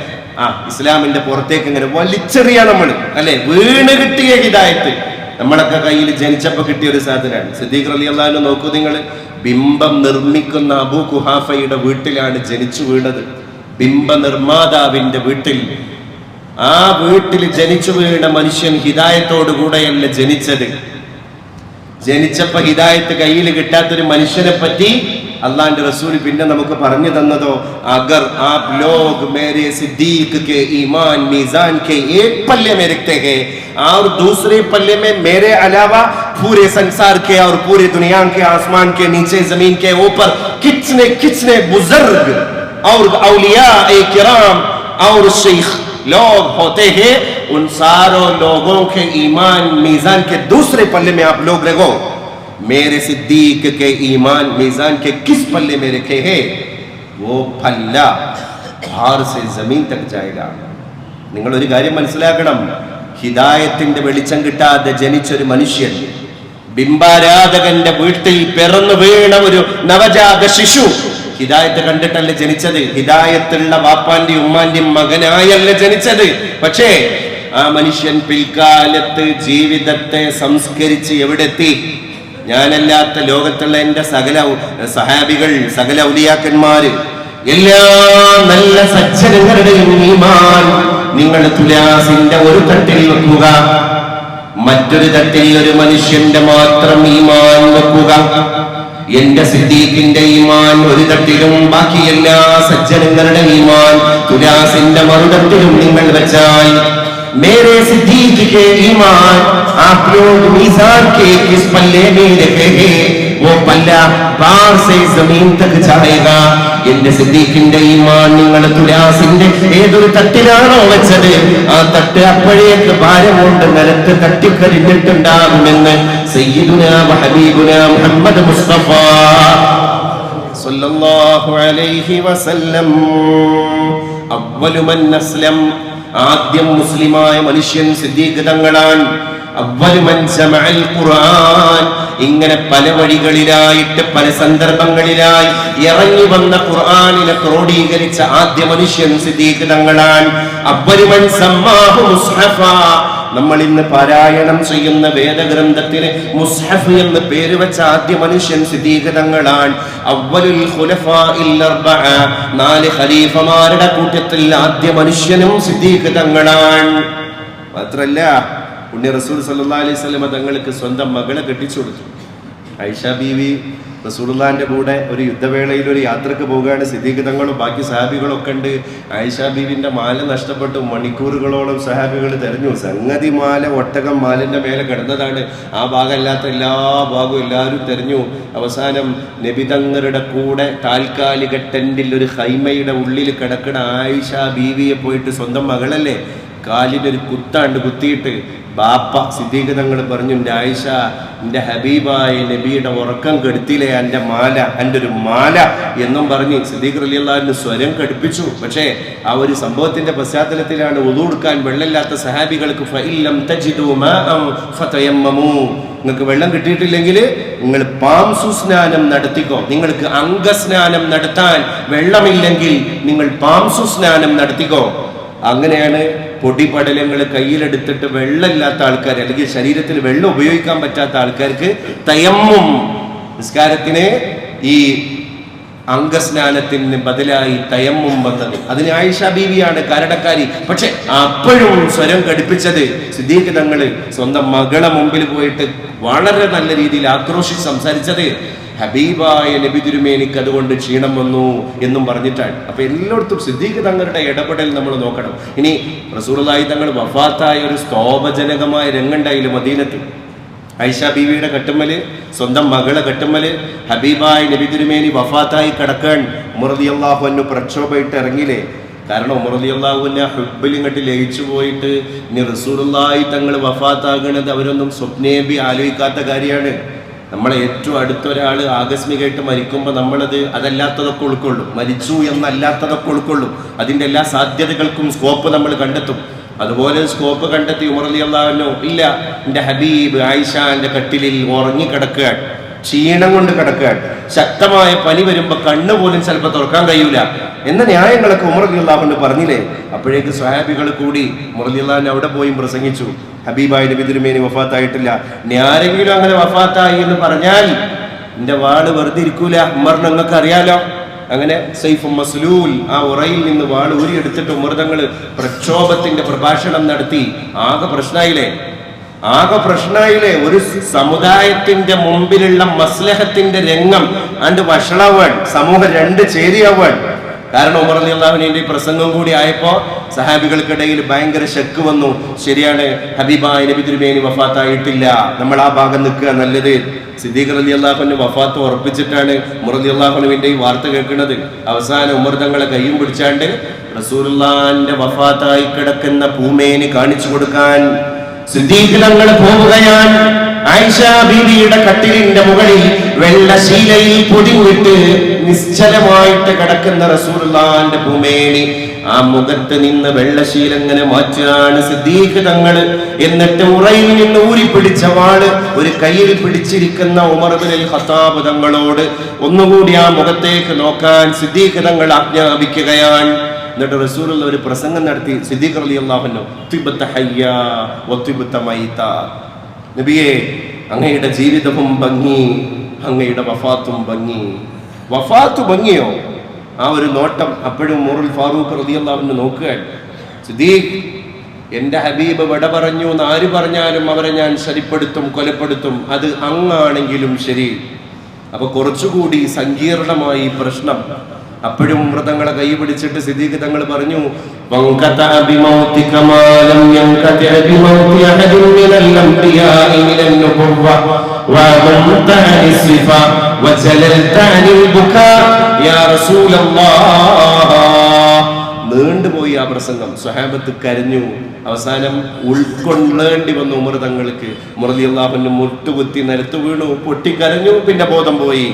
ഇസ്ലാമിന്റെ പുറത്തേക്ക് ഇങ്ങനെ വലിച്ചെറിയാ നമ്മൾ, അല്ലെ? വീണ് കിട്ടിയ ഹിദായത്ത് നമ്മളൊക്കെ കയ്യിൽ ജനിച്ചപ്പോ കിട്ടിയ ഒരു സാധനമാണ്. സിദ്ദീഖ് റളിയല്ലാഹു അൻഹു നോക്കൂ നിങ്ങൾ, ബിംബം നിർമ്മിക്കുന്ന അബൂ ഖുഹാഫയുടെ വീട്ടിലാണ് ജനിച്ചു വീണത്. ബിംബ നിർമ്മാതാവിന്റെ വീട്ടിൽ. ആ വീട്ടിൽ ജനിച്ചു വീണ മനുഷ്യൻ ഹിദായത്തോടുകൂടെയല്ല ജനിച്ചത്. ജനിച്ചപ്പോ ഹിദായത്ത് കയ്യിൽ കിട്ടാത്തൊരു മനുഷ്യനെ പറ്റി അള്ളാന്റെ റസൂൽ പിന്നെ നമുക്ക് പറഞ്ഞു തന്നതോ, അഗർ ആപ് ലോഗ് മേരെ സിദ്ദീഖ് के ईमान मीजान के एक पल्ले में रखते हैं और दूसरे पल्ले में मेरे अलावा पूरे संसार के और पूरे दुनिया के आसमान के नीचे जमीन के ऊपर कितने बुजुर्ग और औलिया किराम और शेख लोग होते हैं, उन सारों लोगों के ईमान मीजान के दूसरे पल्ले में आप लोग रखो. मेरे सिद्दीक के ईमान मीजान के किस पल्ले में रखे हैं? वो पल्ला बाहर से जमीन तक जाएगा. നിങ്ങൾ ഒരു കാര്യം മനസ്സിലാക്കണം, ഹിദായത്തിന്റെ വെളിച്ചം കിട്ടാതെ ജനിച്ചൊരു മനുഷ്യൻ, ബിംബാരാധകന്റെ വീട്ടിൽ പിറന്നു വീണ ഒരു നവജാത ശിശു ഹിദായത്ത് കണ്ടിട്ടല്ല ജനിച്ചത്. ഹിദായത്തുള്ള ബാപ്പാന്റെയും ഉമ്മാന്റെയും മകനായല്ല ജനിച്ചത്. പക്ഷേ ആ മനുഷ്യൻ പിൽക്കാലത്ത് ജീവിതത്തെ സംസ്കരിച്ച് എവിടെത്തി? ഞാനല്ലാത്ത ലോകത്തുള്ള എന്റെ സകല സഹാബികൾ, സകല ഔലിയാക്കന്മാര്, എല്ലാ നല്ല സജ്ജനങ്ങളുടെയും ഈമാൻ നിങ്ങൾ തുലാസിന്റെ ഒരു തട്ടിൽ വെക്കുക, മറ്റൊരു തട്ടിൽ ഒരു മനുഷ്യന്റെ മാത്രം ഈമാൻ വെക്കുക. എന്റെ സിദ്ദീഖിന്റെ ഈമാൻ ഒരു തട്ടിലും ബാക്കി എല്ലാ സജ്ജനങ്ങളുടെ ഈമാൻ തുലാസിന്റെ മറുതട്ടിലും നിങ്ങൾ വെച്ചാൽ मेरे सिद्दीक के ईमान आप लोग मीज़ान के किस पल्ले में रखेंगे वो पल्ला पार से जमीन तक जाएगा എന്റെ സിദ്ദീഖിന്റെ ഈമാൻ നിങ്ങൾ തുലാസിന്റെ ഏതൊരു തട്ടിലാണോ വെച്ചത് ആ തട്ട് അപ്പോഴേക്ക് ഭാരം കൊണ്ട് നിലത്ത് തട്ടിക്കരിഞ്ഞിട്ടുണ്ടാകുമെന്ന് സയ്യിദുനാ ഹബീബുനാ മുഹമ്മദ് മുസ്തഫ സല്ലല്ലാഹു അലൈഹി വസല്ലം. അവ്വലു മൻ അസ്ലം, ആദ്യം മുസ്ലിമായ മനുഷ്യൻ സിദ്ദീഖ് തങ്ങളാണ്. അവ്വലു മൻ ജമഅൽ ഖുർആൻ, ഇങ്ങനെ പല വഴികളിലായിട്ട് പല സന്ദർഭങ്ങളിലായി ഇറങ്ങി വന്ന ഖുർആനിനെ ക്രോഡീകരിച്ച ആദ്യ മനുഷ്യൻ സിദ്ദീഖ് തങ്ങളാണ്. അവ്വലു മൻ സമ്മാഹു മുസ്ഹഫ, നമ്മൾ ഇന്ന് പാരായണം ചെയ്യുന്ന വേദഗ്രന്ഥത്തിന് മുസ്ഹഫ് എന്ന് പേര് വെച്ച ആദ്യ മനുഷ്യൻ സിദ്ദീഖ് തങ്ങളാണ്. അവ്വലുൽ ഖുലഫാഇൽ അർബഅ, 4 ഖലീഫമാരുടെ കൂട്ടത്തിൽ ആദ്യ മനുഷ്യനും സിദ്ദീഖ് തങ്ങളാണ്. മാത്രല്ല പുണ്യ റസൂൽ സല്ലല്ലാഹു അലൈഹി വസല്ലം തങ്ങൾക്ക് സ്വന്തം മകളെ കെട്ടിച്ചു കൊടുത്തു. ആയിഷ ബീവി റസൂലുള്ളാഹിന്റെ കൂടെ ഒരു യുദ്ധവേളയിൽ ഒരു യാത്രക്ക് പോവുകയാണ്. സിദ്ദീഖ് തങ്ങളും ബാക്കി സഹാബികളും ഒക്കെ ഉണ്ട്. ആയിഷ ബീവിന്റെ മാല നഷ്ടപ്പെട്ടു. മണിക്കൂറുകളോളം സഹാബികൾ തെരഞ്ഞു. സംഗതി മാല ഒട്ടകം മാലിന്റെ മേലെ കിടന്നതാണ്. ആ ഭാഗമല്ലാത്ത എല്ലാ ഭാഗവും എല്ലാവരും തെരഞ്ഞു. അവസാനം നബി തങ്ങളുടെ കൂടെ താൽക്കാലിക ടെന്റിൽ ഒരു ഹൈമയുടെ ഉള്ളിൽ കിടക്കുന്ന ആയിഷ ബീവിയെ പോയിട്ട് സ്വന്തം മകളല്ലേ കാലിനൊരു കുത്താണ്ട് കുത്തിയിട്ട് ബാപ്പ സിദ്ദീഖ് തങ്ങൾ പറഞ്ഞു, എൻ്റെ ആയിഷ, എൻ്റെ ഹബീബായ നബിയുടെ ഉറക്കം കെടുത്തില്ലേ എൻ്റെ മാല, എൻ്റെ ഒരു മാല എന്നും പറഞ്ഞ് സിദ്ദീഖ് റളിയല്ലാഹു അൻഹു സ്വരം കടുപ്പിച്ചു. പക്ഷേ ആ ഒരു സംഭവത്തിന്റെ പശ്ചാത്തലത്തിലാണ് വുളൂ എടുക്കാൻ വെള്ളമില്ലാത്ത സഹാബികൾക്ക് ഫഇല്ലം തജിദു മാഅൻ ഫതയമ്മമു, നിങ്ങൾക്ക് വെള്ളം കിട്ടിയിട്ടില്ലെങ്കിൽ നിങ്ങൾ പാംസു സ്നാനം നടത്തിക്കോ. നിങ്ങൾക്ക് അംഗസ്നാനം നടത്താൻ വെള്ളമില്ലെങ്കിൽ നിങ്ങൾ പാംസു സ്നാനം നടത്തിക്കോ. അങ്ങനെയാണ് പൊടിപടലങ്ങൾ കയ്യിലെടുത്തിട്ട് വെള്ളമില്ലാത്ത ആൾക്കാർ അല്ലെങ്കിൽ ശരീരത്തിൽ വെള്ളം ഉപയോഗിക്കാൻ പറ്റാത്ത ആൾക്കാർക്ക് തയമ്മും, നിസ്കാരത്തിന് ഈ അംഗസ്നാനത്തിന് ബദലായി തയമ്മും വന്നത്. അതിന് ആയിഷ ബീവിയാണ് കാരണക്കാരി. പക്ഷെ അപ്പോഴും സ്വരം കടുപ്പിച്ചത് സിദ്ദീഖ് തങ്ങള് സ്വന്തം മകളെ മുമ്പിൽ പോയിട്ട് വളരെ നല്ല രീതിയിൽ ആക്രോശിച്ച് സംസാരിച്ചത് ഹബീബായ നബി തിരുമേനിക്ക് അതുകൊണ്ട് ക്ഷീണം വന്നു എന്നും പറഞ്ഞിട്ടാണ്. അപ്പൊ എല്ലായിടത്തും സിദ്ദീഖ് തങ്ങളുടെ ഇടപെടൽ നമ്മൾ നോക്കണം. ഇനി റസൂലുള്ളാഹി തങ്ങൾ വഫാത്തായ ഒരു സ്തോഭജനകമായ രംഗണ്ടായില്ല മദീനത്ത്. ആയിഷ ബീവിയുടെ കട്ടുമ്മല്, സ്വന്തം മകളെ കട്ടുമ്മല് ഹബീബായ നബി തിരുമേനി വഫാത്തായി കിടക്കാൻ ഉമർ റളിയല്ലാഹു അൻഹു പ്രക്ഷോഭമായിട്ട് ഇറങ്ങിയില്ലേ. കാരണം ഉമർ റളിയല്ലാഹു അൻഹു ഹുബ്ബിൽ ഇങ്ങോട്ട് ലയിച്ചു പോയിട്ട് ഇനി റസൂലുള്ളാഹി തങ്ങൾ വഫാത്താകണത് അവരൊന്നും സ്വപ്നേബി ആലോചിക്കാത്ത കാര്യമാണ്. നമ്മളെ ഏറ്റവും അടുത്തൊരാൾ ആകസ്മികമായിട്ട് മരിക്കുമ്പോൾ നമ്മളത് അതല്ലാത്തതൊക്കെ ഉൾക്കൊള്ളും, മരിച്ചു എന്നല്ലാത്തതൊക്കെ ഉൾക്കൊള്ളും. അതിൻ്റെ എല്ലാ സാധ്യതകൾക്കും സ്കോപ്പ് നമ്മൾ കണ്ടെത്തും. അതുപോലെ സ്കോപ്പ് കണ്ടെത്തി ഉമർ റളിയല്ലാഹു അൻഹു ഇല്ല, എൻ്റെ ഹബീബ് ആയിഷാന്റെ കട്ടിലിൽ ഉറങ്ങി കിടക്കുകയാണ്, ക്ഷീണം കൊണ്ട് കിടക്കുകയാണ്, ശക്തമായ പനി വരുമ്പോൾ കണ്ണ് പോലും ചിലപ്പോൾ തുറക്കാൻ കഴിയൂല എന്ന ന്യായങ്ങളൊക്കെ ഉമർ റളിയല്ലാഹു അൻഹു പറഞ്ഞില്ലേ. അപ്പോഴേക്ക് സ്വഹാബികൾ കൂടി ഉമർ റളിയല്ലാഹു അൻഹു അവിടെ പോയി പ്രസംഗിച്ചു, ഹബീബായ നബി തിരുമേനി വഫാത്തായിട്ടില്ല, ഇനി ആരെങ്കിലും അങ്ങനെ വഫാത്തായി എന്ന് പറഞ്ഞാൽ എന്റെ വാള് വെറുതെ ഇരിക്കൂല, ഉമർ നിങ്ങൾക്ക് അറിയാലോ. അങ്ങനെ സൈഫ് മസ്ലൂൽ, ആ ഉറയിൽ നിന്ന് വാൾ ഊരിയെടുത്തിട്ട് ഉമർ തങ്ങള് പ്രക്ഷോഭത്തിന്റെ പ്രഭാഷണം നടത്തി. ആകെ പ്രശ്നമായില്ലേ. ഒരു സമുദായത്തിന്റെ മുമ്പിലുള്ള മസ്ലഹത്തിന്റെ രംഗം അണ്ട് വഷളാവാൻ, സമൂഹം രണ്ട് ചേരിയാവാൻ. കാരണം ഉമർ റളിയല്ലാഹു അൻഹുവിന്റെ പ്രസംഗം കൂടി ആയപ്പോ സഹാബികൾക്കിടയിൽ ഭയങ്കര ശക്ക് വന്നു. ശരിയാണ്, ഹബീബായ നബി തിരുമേനി വഫാത്തായിട്ടില്ല, നമ്മൾ ആ ഭാഗം നിൽക്കുക നല്ലത്. സിദ്ദീഖ് റളിയല്ലാഹു അൻഹു വഫാത്ത് ഉറപ്പിച്ചിട്ടാണ് ഉമർ റളിയല്ലാഹു അൻഹുവിന്റെ ഈ വാർത്ത കേൾക്കുന്നത്. അവസാനം ഉമർ തങ്ങളെ കയ്യും പിടിച്ചാണ്ട് റസൂലുള്ളാഹിന്റെ വഫാത്തായി കിടക്കുന്ന പൂമേനി കാണിച്ചു കൊടുക്കാൻ സിദ്ദീഖ് തങ്ങൾ പോവുകയാണ്. ആയിഷ ബീവിയുടെ കട്ടിലിന്റെ മുകളിൽ വെള്ളശീലയിൽ പൊതിഞ്ഞിട്ട് നിശ്ചലമായിട്ട് കിടക്കുന്ന റസൂലുള്ളാഹിന്റെ പൂമേനി, ആ മുഖത്ത് നിന്ന് വെള്ളശീലങ്ങനെ മാറ്റാണ് സിദ്ദീഖ് തങ്ങൾ. എന്നിട്ട് ഉറയിൽ നിന്ന് ഊരിപ്പിടിച്ച വാള് ഒരു കയ്യിൽ പിടിച്ചിരിക്കുന്ന ഉമർ ഇബ്നുൽ ഖത്താബ് തങ്ങളോട് ഒന്നുകൂടി ആ മുഖത്തേക്ക് നോക്കാൻ സിദ്ദീഖ് തങ്ങൾ ആജ്ഞാപിക്കുകയാണ്. എന്നിട്ട് റസൂലുള്ള ഒരു പ്രസംഗം നടത്തി. സിദ്ദീഖ് റളിയല്ലാഹു അൻഹു തിബ്ത ഹയ്യാ വതിബ്ത മൈതാ, നബിയേ അങ്ങയുടെ ജീവിതവും ഭംഗി, അങ്ങയുടെ വഫാത്തും ഭംഗി. വഫാത്ത് ഭംഗിയോ? ആ ഒരു നോട്ടം അപ്പോഴും ഉമറുൽ ഫാറൂഖ് റളിയല്ലാഹു അൻഹു നോക്കുകയാണ്. സിദ്ദീഖ്, എന്റെ ഹബീബ് വിട പറഞ്ഞു എന്ന് ആര് പറഞ്ഞാലും അവരെ ഞാൻ ശരിപ്പെടുത്തും, കൊലപ്പെടുത്തും, അത് അങ്ങാണെങ്കിലും ശരി. അപ്പൊ കുറച്ചുകൂടി സങ്കീർണമായി പ്രശ്നം. അപ്പോഴും മൃതങ്ങളെ കൈ പിടിച്ചിട്ട് സിദ്ദീഖ് തങ്ങൾ പറഞ്ഞു, നീണ്ടുപോയി ആ പ്രസംഗം. സ്വഹാബത്ത് കരഞ്ഞു. അവസാനം ഉൾക്കൊള്ളേണ്ടി വന്നു ഉമർ തങ്ങൾക്ക്. ഉമർ റളിയല്ലാഹു അൻഹു മുട്ടുകുത്തി നിലത്ത് വീണു, പൊട്ടിക്കരഞ്ഞു, പിന്നെ ബോധം പോയി.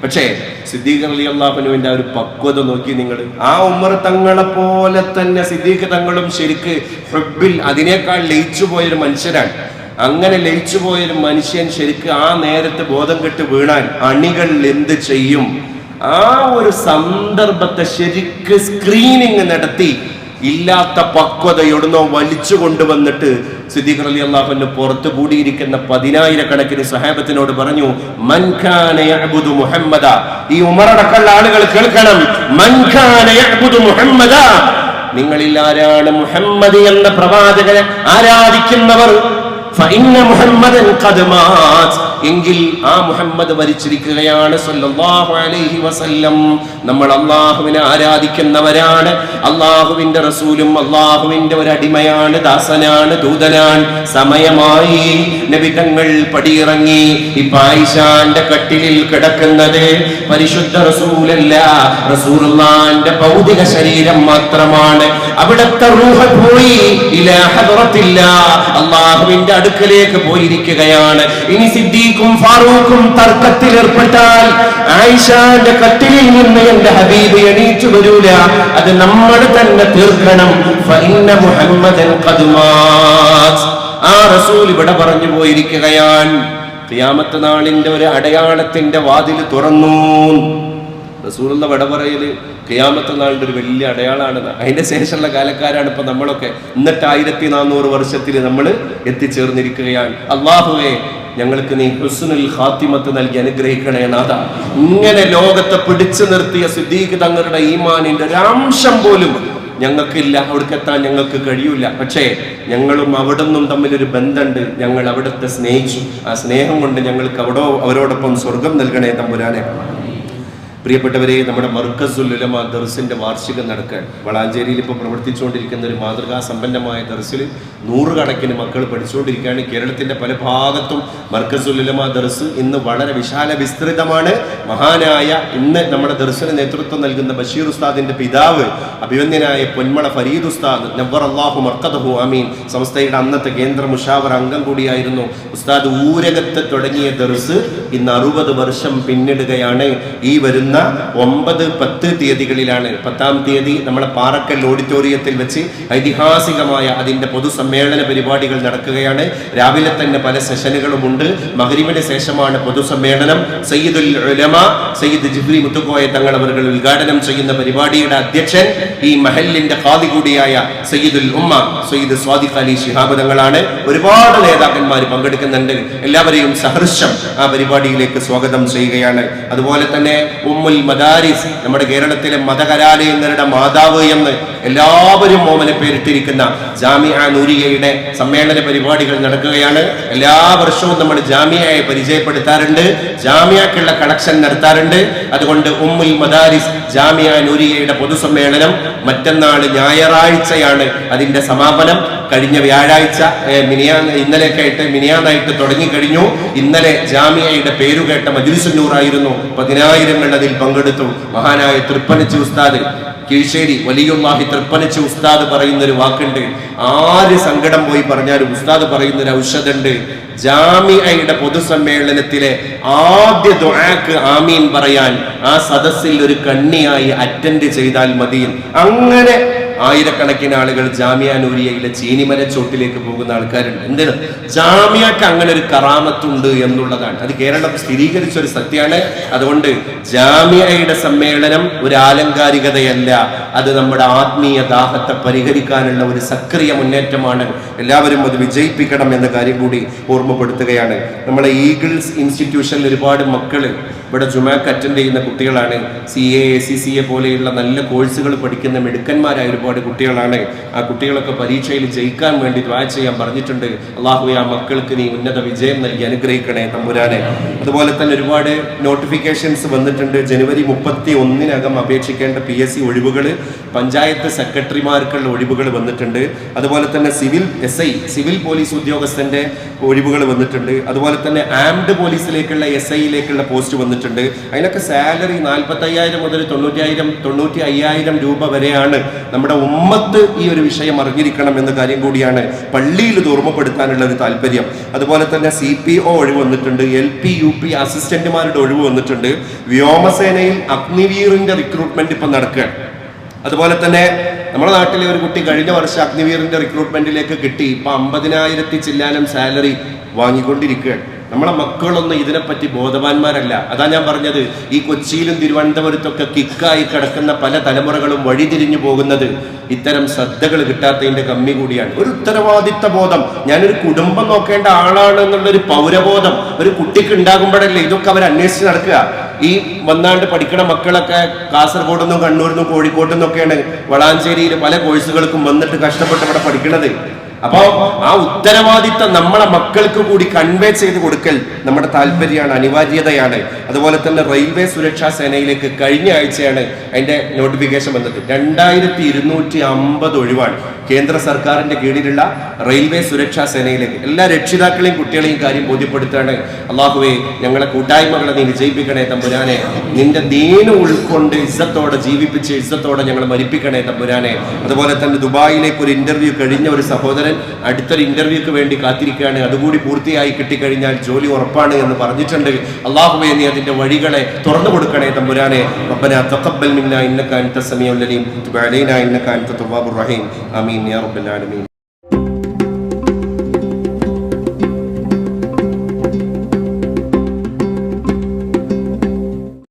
പക്ഷേ സിദ്ദീഖ് റളിയല്ലാഹു അൻഹുവിന്റെ ആ ഒരു പക്വത നോക്കി നിങ്ങൾ. ആ ഉമർ തങ്ങളെ പോലെ തന്നെ സിദ്ദീഖ് തങ്ങളും ശരിക്ക് ഹുബ്ബിൽ അതിനേക്കാൾ ലയിച്ചു പോയൊരു മനുഷ്യരാണ്. അങ്ങനെ ലയിച്ചു പോയൊരു മനുഷ്യൻ ശരിക്ക് ആ നേരത്തെ ബോധം കെട്ട് വീണാൽ അണികൾ എന്ത് ചെയ്യും? ആ ഒരു സന്ദർഭത്തെ ശരിക്ക് സ്ക്രീനിങ് നടത്തി ഇല്ലാത്ത പക്വതയൊടുന്നോ വലിച്ചു കൊണ്ടുവന്നിട്ട് സിദ്ദീഖ് റളിയല്ലാഹു അൻഹു പുറത്തു കൂടിയിരിക്കുന്ന 10,000-കണക്കിന് സഹാബത്തിനോട് പറഞ്ഞു, മൻ കാന യഅ്ബുദു മുഹമ്മദ. ഈ ഉമറടക്കമുള്ള ആളുകൾ കേൾക്കണം, മൻ കാന യഅ്ബുദു മുഹമ്മദ. നിങ്ങളിൽ ആരാണ് മുഹമ്മദ് എന്ന പ്രവാചകനെ ആരാധിക്കുന്നവർ, ഫഇന്ന മുഹമ്മദൻ ഖദ് മാത്, എങ്കിൽ ആ മുഹമ്മദ് മരിച്ചിരിക്കുകയാണ് സല്ലല്ലാഹു അലൈഹി വസല്ലം. നമ്മൾ അല്ലാഹുവിനെ ആരാധിക്കുന്നവരാണ്. അല്ലാഹുവിന്റെ റസൂലും അല്ലാഹുവിന്റെ ഒരു അടിമയാണ്, ദാസനാണ്, ദൂതനാണ്. സമയമായി നബി തങ്ങൾ പടിയിറങ്ങി. ഇപ്പൊ ആയിഷാന്റെ കട്ടിലിൽ കിടക്കുന്നത് പരിശുദ്ധ റസൂലല്ല, റസൂലുള്ളാഹിന്റെ ഭൗതിക ശരീരം മാത്രമാണ്. അവിടുത്തെ റൂഹ് പോയി ഇലാ ഹദ്റത്തില്ലാ, അല്ലാഹുവിന്റെ അടുക്കലേക്ക് പോയിരിക്കുകയാണ്. ഇനി സിദ്ദീഖും ഫാറൂഖും തർക്കത്തിൽ ഏർപ്പെട്ടാൽ ആയിഷാന്റെ കട്ടിലിൽ നിന്ന് എന്റെ ഹബീബ് എണീച്ചു വരൂല, അത് നമ്മൾ തന്നെ തീർക്കണം. ഫഇന്ന മുഹമ്മദൻ ഖദ് മാത്. ആ റസൂൽ ഇവിടെ പറഞ്ഞു പോയിരിക്കുകയാണ്. ഖിയാമത്ത് നാളിന്റെ ഒരു അടയാളത്തിന്റെ വാതിൽ തുറന്നു. റസൂലുള്ള വിട പറയല് ഖിയാമത്ത് നാളിന്റെ ഒരു വലിയ അടയാളാണ്. അതിന്റെ ശേഷമുള്ള കാലക്കാരാണ് ഇപ്പൊ നമ്മളൊക്കെ. എന്നിട്ട് 1400 വർഷത്തിൽ നമ്മൾ എത്തിച്ചേർന്നിരിക്കുകയാണ്. അല്ലാഹുവേ, ഞങ്ങൾക്ക് നീ ഹുസ്നുൽ ഖാത്തിമത്ത് നൽകി അനുഗ്രഹിക്കണേ നാഥ. ഇങ്ങനെ ലോകത്തെ പിടിച്ചു നിർത്തിയ സിദ്ദീഖ് തങ്ങളുടെ ഈമാനിന്റെ ഒരു അംശം പോലും ഞങ്ങൾക്കില്ല, അവിടേക്ക് എത്താൻ ഞങ്ങൾക്ക് കഴിയൂല. പക്ഷേ ഞങ്ങളും അവിടുന്നും തമ്മിലൊരു ബന്ധമുണ്ട്. ഞങ്ങൾ അവിടുത്തെ സ്നേഹിച്ചു. ആ സ്നേഹം കൊണ്ട് ഞങ്ങൾക്ക് അവരോടൊപ്പം സ്വർഗം നൽകണേ തമ്പുരാനെ. പ്രിയപ്പെട്ടവരെ, നമ്മുടെ മർക്കസുൽ ഉലമ ദർസിന്റെ വാർഷികം നടക്കാൻ വളാഞ്ചേരിയിൽ ഇപ്പോൾ പ്രവർത്തിച്ചുകൊണ്ടിരിക്കുന്ന ഒരു മാതൃകാ സമ്പന്നമായ ദർസിൽ 100 കണക്കിന് മക്കൾ പഠിച്ചുകൊണ്ടിരിക്കുകയാണ്. കേരളത്തിന്റെ പല ഭാഗത്തും മർക്കസുൽ ഉലമ ദർസ് ഇന്ന് വളരെ വിശാല വിസ്തൃതമാണ്. മഹാനായ ഇന്ന് നമ്മുടെ ദർസിന് നേതൃത്വം നൽകുന്ന ബഷീർ ഉസ്താദിന്റെ പിതാവ് അഭിവന്യനായ പൊന്മള ഫരീദ് ഉസ്താദ് നവ്വറല്ലാഹു മർക്കദഹു ആമീൻ സംസ്ഥയുടെ അന്നത്തെ കേന്ദ്ര മുഷാവറ അംഗം കൂടിയായിരുന്നു. ഉസ്താദ് ഊരകത്ത് തുടങ്ങിയ ദർസ് ഇന്ന് 60 വർഷം പിന്നിടുകയാണ്. ഈ വരുന്ന 9, 10 തീയതികളിലാണ്. 10-ാം തീയതി നമ്മളെ പാറക്കൽ ഓഡിറ്റോറിയത്തിൽ വെച്ച് ഐതിഹാസികമായ അതിന്റെ പൊതുസമ്മേളന പരിപാടികൾ നടക്കുകയാണ്. രാവിലെ തന്നെ പല സെഷനുകളുമുണ്ട്. മഗ്രിബിന് ശേഷമാണ് പൊതുസമ്മേളനം. സയ്യിദുൽ ഉലമ സയ്യിദ് ജിബ്രി മുത്തുക്കോയ തങ്ങൾ അവർ ഉദ്ഘാടനം ചെയ്യുന്ന പരിപാടിയുടെ അധ്യക്ഷൻ ഈ മഹല്ലിന്റെ ഖാദി കൂടിയായ സയ്യിദുൽ ഉമ്മ സയ്യിദ് സ്വാദിഖ് അലി ശിഹാബ് തങ്ങളാണ്. ഒരുപാട് നേതാക്കന്മാർ പങ്കെടുക്കുന്നുണ്ട്. എല്ലാവരെയും സഹർഷം ആ പരിപാടിയിലേക്ക് സ്വാഗതം ചെയ്യുകയാണ്. അതുപോലെ തന്നെ ഉമ്മുൽ മദാരിസ്, നമ്മുടെ കേരളത്തിലെ മതകലാലയങ്ങളുടെ മാതാവ് എന്ന് എല്ലാവരും ഓമന പേരിട്ടിരിക്കുന്ന ജാമിഅ നൂരിയയുടെ സമ്മേളന പരിപാടികൾ നടക്കുകയാണ്. എല്ലാ വർഷവും നമ്മൾ ജാമിയയെ പരിചയപ്പെടുത്താറുണ്ട്, ജാമിയക്കുള്ള കളക്ഷൻ നടത്താറുണ്ട്. അതുകൊണ്ട് ഉമ്മുൽ മദാരിസ് ജാമിഅ നൂരിയയുടെ പൊതുസമ്മേളനം മറ്റന്നാൾ ഞായറാഴ്ചയാണ് അതിന്റെ സമാപനം. കഴിഞ്ഞ വ്യാഴാഴ്ച ഇന്നലെയൊക്കെ ആയിട്ട് മിനിയാന്നായിട്ട് തുടങ്ങിക്കഴിഞ്ഞു. ഇന്നലെ ജാമിയയുടെ പേരുകേട്ട മജ്ലിസുൻ നൂറായിരുന്നു. 10,000 അതിൽ പങ്കെടുത്തു. മഹാനായ തൃപ്പനച്ചി ഉസ്താദ്, കീഴ്ശ്ശേരി വലിയുള്ളാഹി തൃപ്പനച്ചി ഉസ്താദ് പറയുന്നൊരു വാക്കുണ്ട്. ആര് സങ്കടം പോയി പറഞ്ഞാലും ഉസ്താദ് പറയുന്നൊരു ഔഷധമുണ്ട്. ജാമിഅയുടെ പൊതുസമ്മേളനത്തിലെ ആദ്യ ദുആക്ക് ആമീൻ പറയാൻ ആ സദസ്സിൽ ഒരു കണ്ണിയായി അറ്റൻഡ് ചെയ്താൽ മതി. അങ്ങനെ ആയിരക്കണക്കിന് ആളുകൾ ജാമിഅ നൂരിയയിലെ ചീനിമല ചോട്ടിലേക്ക് പോകുന്ന ആൾക്കാരുണ്ട്. എന്തിന്? ജാമിയക്ക് അങ്ങനെ ഒരു കറാമത്തുണ്ട് എന്നുള്ളതാണ്. അത് കേരളം സ്ഥിരീകരിച്ച ഒരു സത്യമാണ്. അതുകൊണ്ട് ജാമിഅയുടെ സമ്മേളനം ഒരു ആലങ്കാരികതയല്ല, അത് നമ്മുടെ ആത്മീയ ദാഹത്തെ പരിഹരിക്കാനുള്ള ഒരു സക്രിയ മുന്നേറ്റമാണ്. എല്ലാവരും അത് വിജയിപ്പിക്കണം എന്ന കാര്യം കൂടി ഓർമ്മപ്പെടുത്തുകയാണ്. നമ്മളെ ഈഗിൾസ് ഇൻസ്റ്റിറ്റ്യൂഷനിൽ ഒരുപാട് മക്കള് ഇവിടെ ജുമാക്ക് അറ്റൻഡ് ചെയ്യുന്ന കുട്ടികളാണ്. CA ACCA പോലെയുള്ള നല്ല കോഴ്സുകൾ പഠിക്കുന്ന മിടുക്കന്മാരായ ഒരുപാട് കുട്ടികളാണ്. ആ കുട്ടികളൊക്കെ പരീക്ഷയിൽ ജയിക്കാൻ വേണ്ടി ദുആ ചെയ്യാൻ പറഞ്ഞിട്ടുണ്ട്. അള്ളാഹുവേ, ആ മക്കൾക്ക് നീ ഉന്നത വിജയം നൽകി അനുഗ്രഹിക്കണേ തമ്പുരാനെ. അതുപോലെ തന്നെ ഒരുപാട് നോട്ടിഫിക്കേഷൻസ് വന്നിട്ടുണ്ട്. ജനുവരി 31 അപേക്ഷിക്കേണ്ട PSC ഒഴിവുകൾ, പഞ്ചായത്ത് സെക്രട്ടറിമാർക്കുള്ള ഒഴിവുകൾ വന്നിട്ടുണ്ട്. അതുപോലെ തന്നെ SI സിവിൽ പോലീസ് ഉദ്യോഗസ്ഥന്റെ ഒഴിവുകൾ വന്നിട്ടുണ്ട്. അതുപോലെ തന്നെ ആംഡ് പോലീസിലേക്കുള്ള SIയിലേക്കുള്ള പോസ്റ്റ് വന്നിട്ടുണ്ട്. അതിനൊക്കെ സാലറി 45,000 മുതൽ 95,000 രൂപ വരെയാണ്. നമ്മുടെ ഉമ്മത്ത് ഈ ഒരു വിഷയം അറിഞ്ഞിരിക്കണം എന്ന കാര്യം കൂടിയാണ് പള്ളിയിൽ ഇത് ഓർമ്മപ്പെടുത്താനുള്ള ഒരു താല്പര്യം. അതുപോലെ തന്നെ CPO ഒഴിവ് വന്നിട്ടുണ്ട്. LP UP അസിസ്റ്റന്റുമാരുടെ ഒഴിവ് വന്നിട്ടുണ്ട്. വ്യോമസേനയിൽ അഗ്നിവീറിന്റെ റിക്രൂട്ട്മെന്റ് ഇപ്പം നടക്കുകയാണ്. അതുപോലെ തന്നെ നമ്മുടെ നാട്ടിലെ ഒരു കുട്ടി കഴിഞ്ഞ വർഷം അഗ്നിവീറിന്റെ റിക്രൂട്ട്മെന്റിലേക്ക് കിട്ടി. ഇപ്പൊ 50,000 ചില്ലാനം സാലറി വാങ്ങിക്കൊണ്ടിരിക്കുകയാണ്. നമ്മളെ മക്കളൊന്നും ഇതിനെപ്പറ്റി ബോധവാന്മാരല്ല. അതാ ഞാൻ പറഞ്ഞത്, ഈ കൊച്ചിയിലും തിരുവനന്തപുരത്തൊക്കെ കിക്കായി കിടക്കുന്ന പല തലമുറകളും വഴിതിരിഞ്ഞു പോകുന്നത് ഇത്തരം ശ്രദ്ധകൾ കിട്ടാത്തതിന്റെ കമ്മി കൂടിയാണ്. ഒരു ഉത്തരവാദിത്ത ബോധം, ഞാനൊരു കുടുംബം നോക്കേണ്ട ആളാണ് എന്നുള്ളൊരു പൗരബോധം ഒരു കുട്ടിക്ക് ഉണ്ടാകുമ്പോഴല്ലേ ഇതൊക്കെ അവർ അന്വേഷിച്ച് നടക്കുക. ഈ വന്നാണ്ട് പഠിക്കണ മക്കളൊക്കെ കാസർഗോഡെന്നും കണ്ണൂരിന്നും കോഴിക്കോട്ടെന്നും ഒക്കെയാണ് വളാഞ്ചേരിയിൽ പല കോഴ്സുകൾക്കും വന്നിട്ട് കഷ്ടപ്പെട്ട് ഇവിടെ പഠിക്കണത്. അപ്പോ ആ ഉത്തരവാദിത്തം നമ്മളെ മക്കൾക്ക് കൂടി കൺവേ ചെയ്ത് കൊടുക്കൽ നമ്മുടെ താല്പര്യമാണ്, അനിവാര്യതയാണ്. അതുപോലെ തന്നെ റെയിൽവേ സുരക്ഷാ സേനയിലേക്ക് കഴിഞ്ഞ ആഴ്ചയാണ് അതിന്റെ നോട്ടിഫിക്കേഷൻ വന്നത്. 2250 ഒഴിവാണ് കേന്ദ്ര സർക്കാരിന്റെ കീഴിലുള്ള റെയിൽവേ സുരക്ഷാ സേനയിലേക്ക്. എല്ലാ രക്ഷിതാക്കളെയും കുട്ടികളെയും കാര്യം ബോധ്യപ്പെടുത്താണ്. അള്ളാഹുവേ, ഞങ്ങളെ കൂട്ടായ്മകളെ നീ വിജയിപ്പിക്കണേ തമ്പുരാനെ. നിന്റെ ദീന ഉൾക്കൊണ്ട് ഇസ്സത്തോടെ ജീവിപ്പിച്ച് ഇസ്സത്തോടെ ഞങ്ങൾ മരിപ്പിക്കണേ തമ്പുരാനെ. അതുപോലെ തന്നെ ദുബായിലേക്ക് ഒരു ഇന്റർവ്യൂ കഴിഞ്ഞ ഒരു സഹോദരൻ അടുത്തൊരു ഇന്റർവ്യൂക്ക് വേണ്ടി കാത്തിരിക്കുകയാണ്. അതുകൂടി പൂർത്തിയായി കിട്ടിക്കഴിഞ്ഞാൽ ജോലി ഉറപ്പാണ് എന്ന് പറഞ്ഞിട്ടുണ്ട്. അള്ളാഹുവേ, നീ അതിന്റെ വഴികളെ തുറന്നു കൊടുക്കണേ തമ്പുരാനെ. റബ്ബനാ തഖബ്ബൽ മിന്നാ ഇന്നക അൻത സമീഉൽ അലീം വതുബ് അലൈനാ ഇന്നക അൻത തവ്വാബുർ റഹീം. ആമീൻ യാ റബ്ബൽ ആലമീൻ.